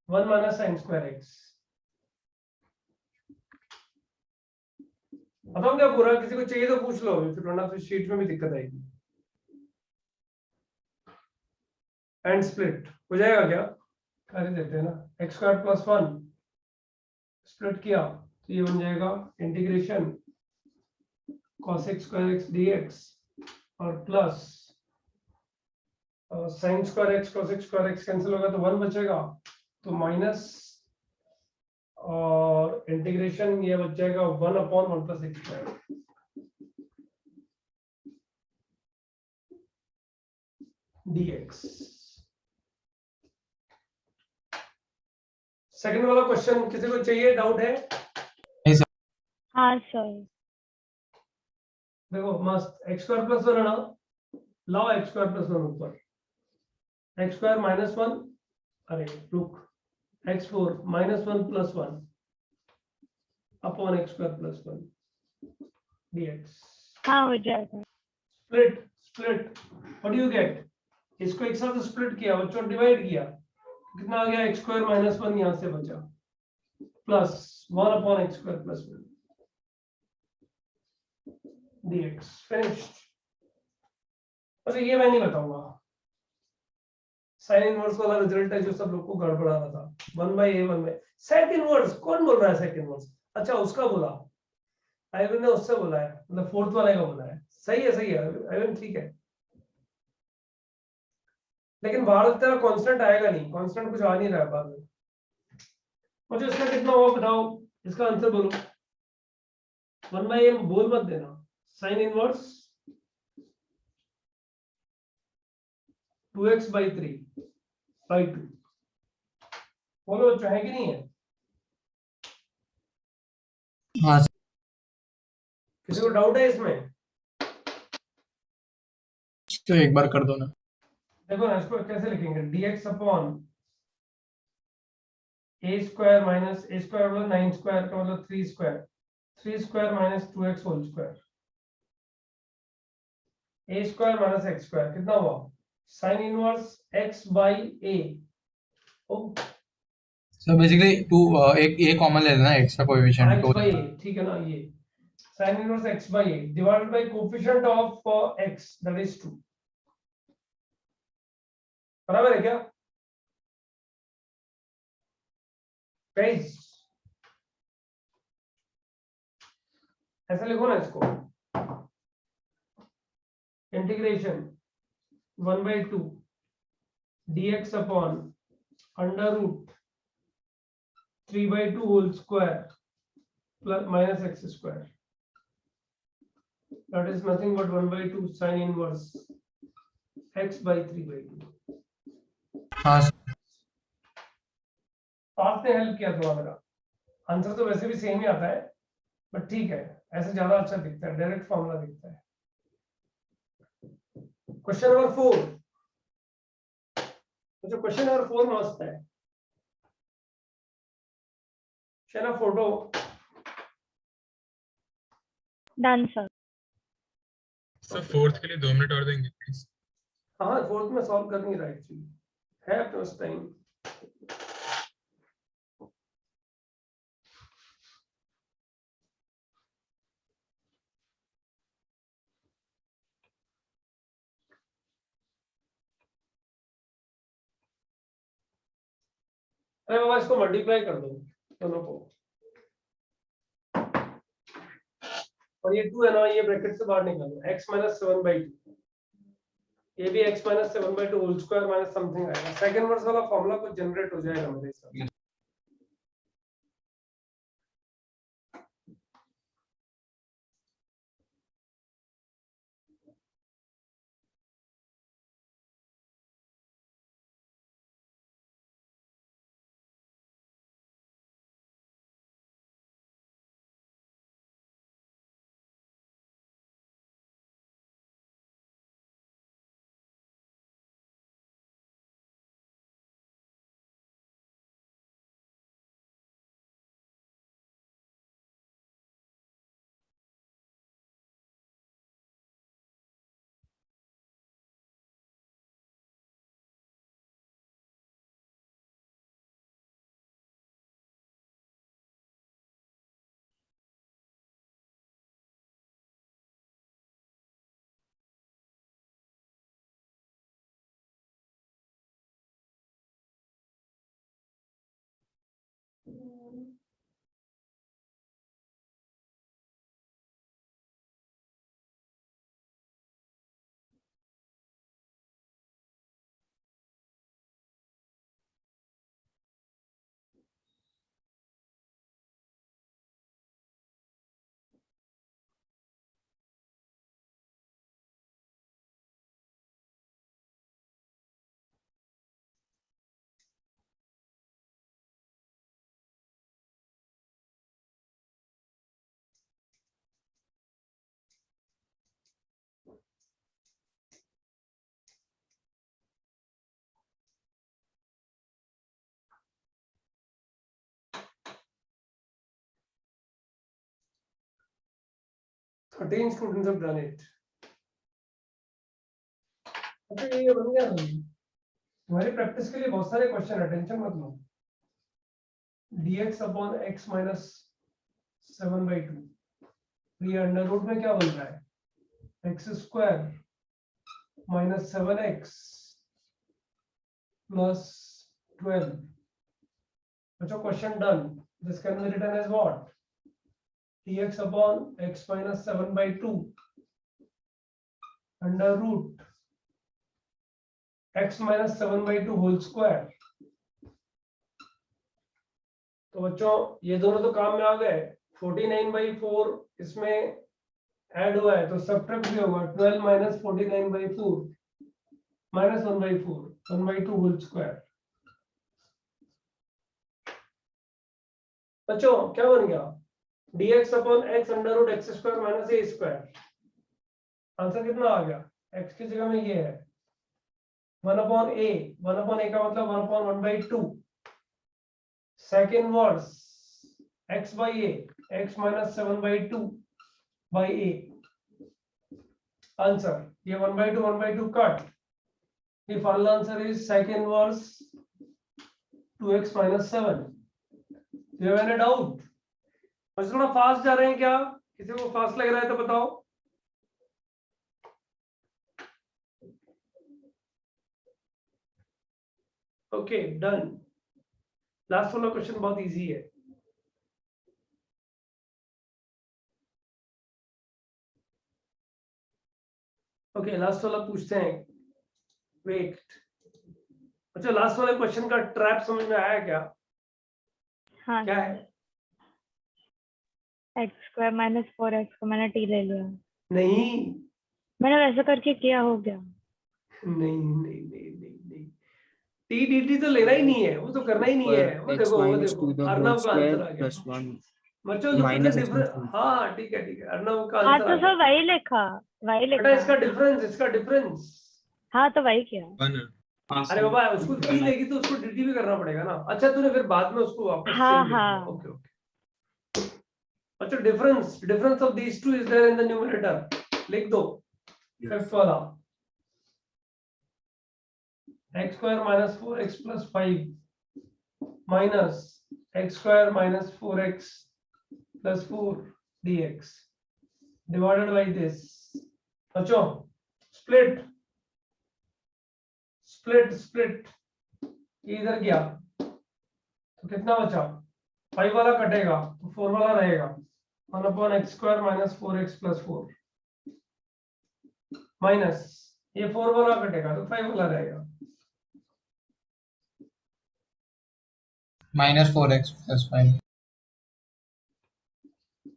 1 - sin²x। बताऊं क्या पूरा? किसी को चाहिए तो पूछ लो, फिर वरना फिर शीट में भी दिक्कत आएगी। एंड स्प्लिट हो जाएगा क्या? कर ही देते हैं ना। x² + 1 स्प्लिट किया तो ये बन जाएगा इंटीग्रेशन cos² dx और प्लस sin² cos² कैंसिल होगा तो 1 बचेगा, तो माइनस और इंटीग्रेशन ये बच जाएगा 1/1 + x²। dx। सेकंड वाला क्वेश्चन किसी को चाहिए? डाउट है? हाँ सर। देखो मस्त एक्स स्क्वायर प्लस वन है ना, लाओ एक्स स्क्वायर प्लस वन ऊपर, एक्स स्क्वायर माइनस वन, अरे रुक, x four minus one plus one upon X square plus one dx। हाँ हो जाएगा। Split split, what do you gate? इसको एक साथ स्प्लिट किया, बच्चों डिवाइड किया, कितना आ गया? एक्स स्क्वायर माइनस वन यहां से बचा, plus one upon X square plus one dx finished. अच्छा ये मैं नहीं बताऊंगा, साइन इनवर्स वाला रिजल्ट है जो सब लोग को गड़बड़ा रहा था। 1/a 1/, सेक इनवर्स कौन बोल रहा है? सेक इनवर्स, अच्छा उसका बोला, आइवन ने उससे बोला है, मतलब फोर्थ वाले का बोला है। सही है सही है आइवन, ठीक है, लेकिन बाहर तेरा कांस्टेंट आएगा नहीं, कांस्टेंट कुछ आ नहीं रहा है बाद में। मुझे इसका कितना होगा बताओ, इसका आंसर बोलो। 1/a बोल मत देना, साइन इनवर्स 2x/3/2 बोलो बच्चों, है कि नहीं है? हाँ किसी को डाउट है इसमें? तो एक बार कर दो ना। देखो ना इसको कैसे लिखेंगे, dx upon a square minus a square मतलब 9 स्क्वायर का मतलब 3 square, 3 square minus 2x whole square, a square minus x square कितना हुआ? Sine inverse x by a। Oh so basically टू एक ए कॉमन ले लेना एक्स का कोएफिशिएंट x तो बाई a, ठीक है ना, ये sine inverse x by a divided by coefficient of x that is 2, बराबर है क्या गाइस? ऐसा लिखो ना इसको, integration 1/2 dx upon under root 3/2 whole square plus minus x square, that is nothing but 1/2 sine inverse x by 3/2। हाँ पास ने help किया थोड़ा मेरा, आंसर तो वैसे भी सेम ही आता है, बट ठीक है, ऐसे ज्यादा अच्छा दिखता है, डायरेक्ट फॉर्मूला दिखता है। क्वेश्चन नंबर 4, जो क्वेश्चन नंबर 4 मस्त है, शेना photo. Done sir. Sir fourth के लिए 2 मिनट और देंगे प्लीज। हाँ फोर्थ में सॉल्व कर नहीं रहा एक्चुअली, है अपने उस टाइम। अरे बाबा इसको मल्टीप्लाई कर दो दोनों को, और ये 2 है ना, ये ब्रैकेट से बाहर निकालो, x माइनस 7/2, ये भी x minus 7/2 whole square minus something आएगा। सेकंड वर्स वाला फॉर्मूला कुछ जनरेट हो जाएगा मेरे हिसाब से। 13 students have done it. अच्छा ये बन गया भाई, तुम्हारी प्रैक्टिस के लिए बहुत सारे क्वेश्चन है, टेंशन मत लो। dx अपॉन x माइनस 7/2, ये अंडर रूट में क्या बन रहा है, x square minus 7x plus 12। अच्छा question done, this can be written as what, dx upon x minus 7/2 under root x minus 7/2 whole square। तो बच्चों ये दोनों तो काम में आ गए, 49/4 इसमें ऐड हुआ है तो सब्ट्रैक्ट भी होगा, 12 minus 49/4 minus 1/4 1/2 whole square। बच्चों क्या बन गया, dx upon x under root x square minus a square. Answer कितना आ गया, x की जगह में ये है 1 अपॉन a, 1 अपॉन a का मतलब 1 upon 1/2 sec inverse x by a, x minus 7/2 by a। Answer ये 1/2 1/2 cut, the final answer is second verse 2x minus 7। Do you have any doubt? बस थोड़ा फास्ट जा रहे हैं क्या, किसी को फास्ट लग रहा है तो बताओ। ओके डन, लास्ट वाला क्वेश्चन बहुत इजी है। ओके लास्ट वाला पूछते हैं, वेट। अच्छा लास्ट वाले क्वेश्चन का ट्रैप समझ में आया क्या, हाँ क्या है? x स्क्वायर माइनस 4x को मैंने t ले लिया, नहीं मैंने वैसा करके किया, हो गया। नहीं नहीं नहीं नहीं नहीं, टी डी टी तो लेना ही नहीं है, वो तो करना ही नहीं है। वो देखो अर्नव का आंसर आ गया बच्चों, तो कितने डिफरेंस। हाँ ठीक है अर्नव का हाँ आंसर तो आ गया। सर वही लिखा, वही बेटा लिखा। इसका डिफरेंस हाँ तो वही किया। अरे बाबा उसको टी लेगी तो उसको डी भी करना पड़ेगा ना। अच्छा तूने फिर बाद में उसको वापस हाँ सेम लिख हाँ दिया। Okay okay. अच्छा difference of these two is there in the numerator, लिख दो फिफ्थ वाला, x square minus 4x plus 5 minus x square minus 4x plus 4 dx divided by this। बच्चों स्प्लिट ये इधर गया तो कितना बचा, 5 वाला कटेगा तो 4 वाला रहेगा, 1 upon x square minus 4x plus 4 minus ये 4 वाला कटेगा तो 5 वाला रहेगा, माइनस 4x प्लस 5।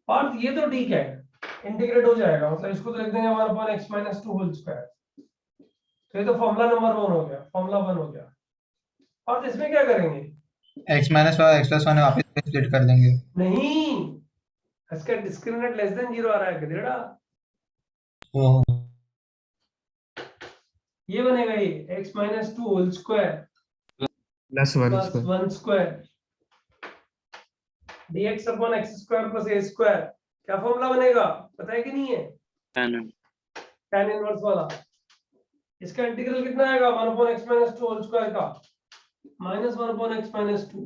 और ये तो ठीक है इंटीग्रेट हो जाएगा, मतलब इसको तो लिख देंगे 1 upon x minus 2 whole square। तो ये तो फॉर्मूला नंबर 1 हो गया, फॉर्मूला 1 हो गया। और इसमें क्या करेंगे, x माइनस 5 x प्लस 1 वापस स्प्लिट कर देंगे। नहीं इसका डिस्क्रिमिनेंट लेस देन 0 आ रहा है गधेड़ा, ओह ये बनेगा ये x minus 2 whole square plus plus 1 square dx upon x square plus a square। क्या फॉर्मूला बनेगा पता है कि नहीं है, tan इनवर्स वाला। इसका इंटीग्रल कितना आएगा, 1 upon x minus 2 whole square का minus 1 upon x minus 2।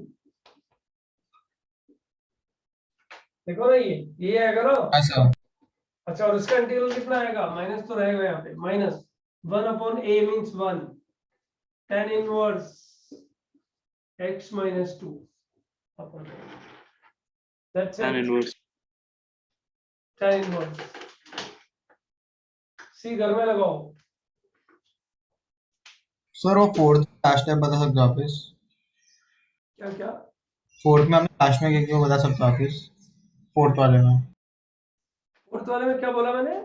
देखो ना ये आएगा ना। अच्छा अच्छा और इसका इंटीग्रल कितना आएगा, माइनस तो रहेगा यहाँ पे, minus 1 upon a means 1 tan inverse x minus 2 upon a। That's tan it, inverse tan inverse। सी घर में लगाओ। सर वो फोर्थ लास्ट स्टेप बता सकते हो वापस, क्या फोर्थ में हमने लास्ट में क्या बता सकते हो वापस, फोर्थ वाले में। फोर्थ वाले में क्या बोला मैंने,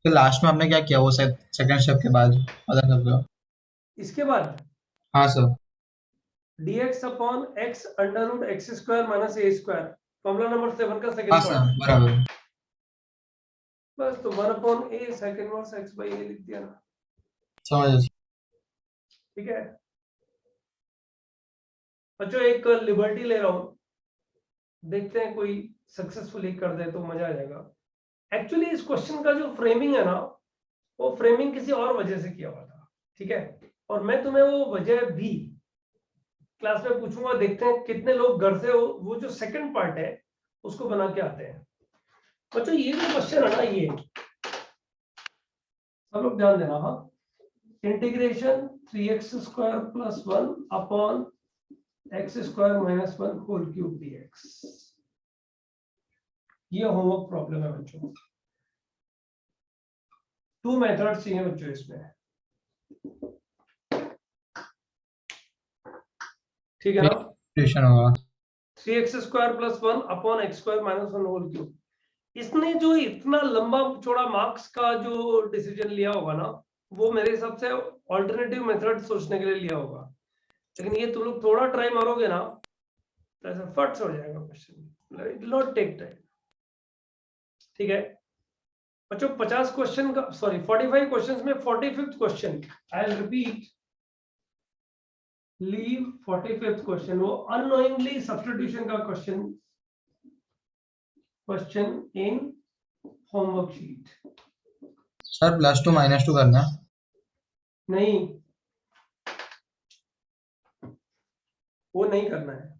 तो लास्ट में हमने क्या किया वो सेकंड स्टेप के बाद बता सकते हो। इसके बाद हाँ sir dx upon x under root x square minus a square, formula number 7 का हाँ सेकंड सर पार्ट। बराबर। बस तो 1 upon a second inverse x by a लिख दिया ना, समझ ठीक है। बच्चों एक लिबर्टी ले रहा हूं, देखते हैं कोई सक्सेसफुली कर दे तो मजा आ जाएगा। एक्चुअली इस क्वेश्चन का जो फ्रेमिंग है ना, वो फ्रेमिंग किसी और वजह से किया हुआ था, ठीक है, और मैं तुम्हें वो वजह भी क्लास में पूछूंगा, देखते हैं कितने लोग घर से वो जो सेकंड पार्ट है उसको बना के आते हैं। बच्चों ये जो क्वेश्चन है ना, ये सब लोग ध्यान देना। हाँ, integration 3x² + 1 upon x² - 1 whole cube dx, ये होमवर्क प्रॉब्लम है बच्चों। 2 मेथड चाहिए बच्चों इसमें, ठीक है ना। ट्यूशन होगा 3x² + 1 upon x² - 1 whole cube. इसने जो इतना लंबा चौड़ा मार्क्स का जो डिसीजन लिया होगा ना, वो मेरे हिसाब से ऑल्टरनेटिव मेथड सोचने के लिए लिया होगा, लेकिन ये तुम लोग थोड़ा ट्राई मारोगे ना तो ऐसा फट से हो जाएगा क्वेश्चन, it will not take time, ठीक है बच्चों। 50 क्वेश्चन का, सॉरी 45 क्वेश्चंस में 45th question, I will repeat, leave 45th question, वो अननोइंगली सब्स्टिट्यूशन का question in homework sheet. Sir +2 -2 करना है। नहीं, वो नहीं करना है,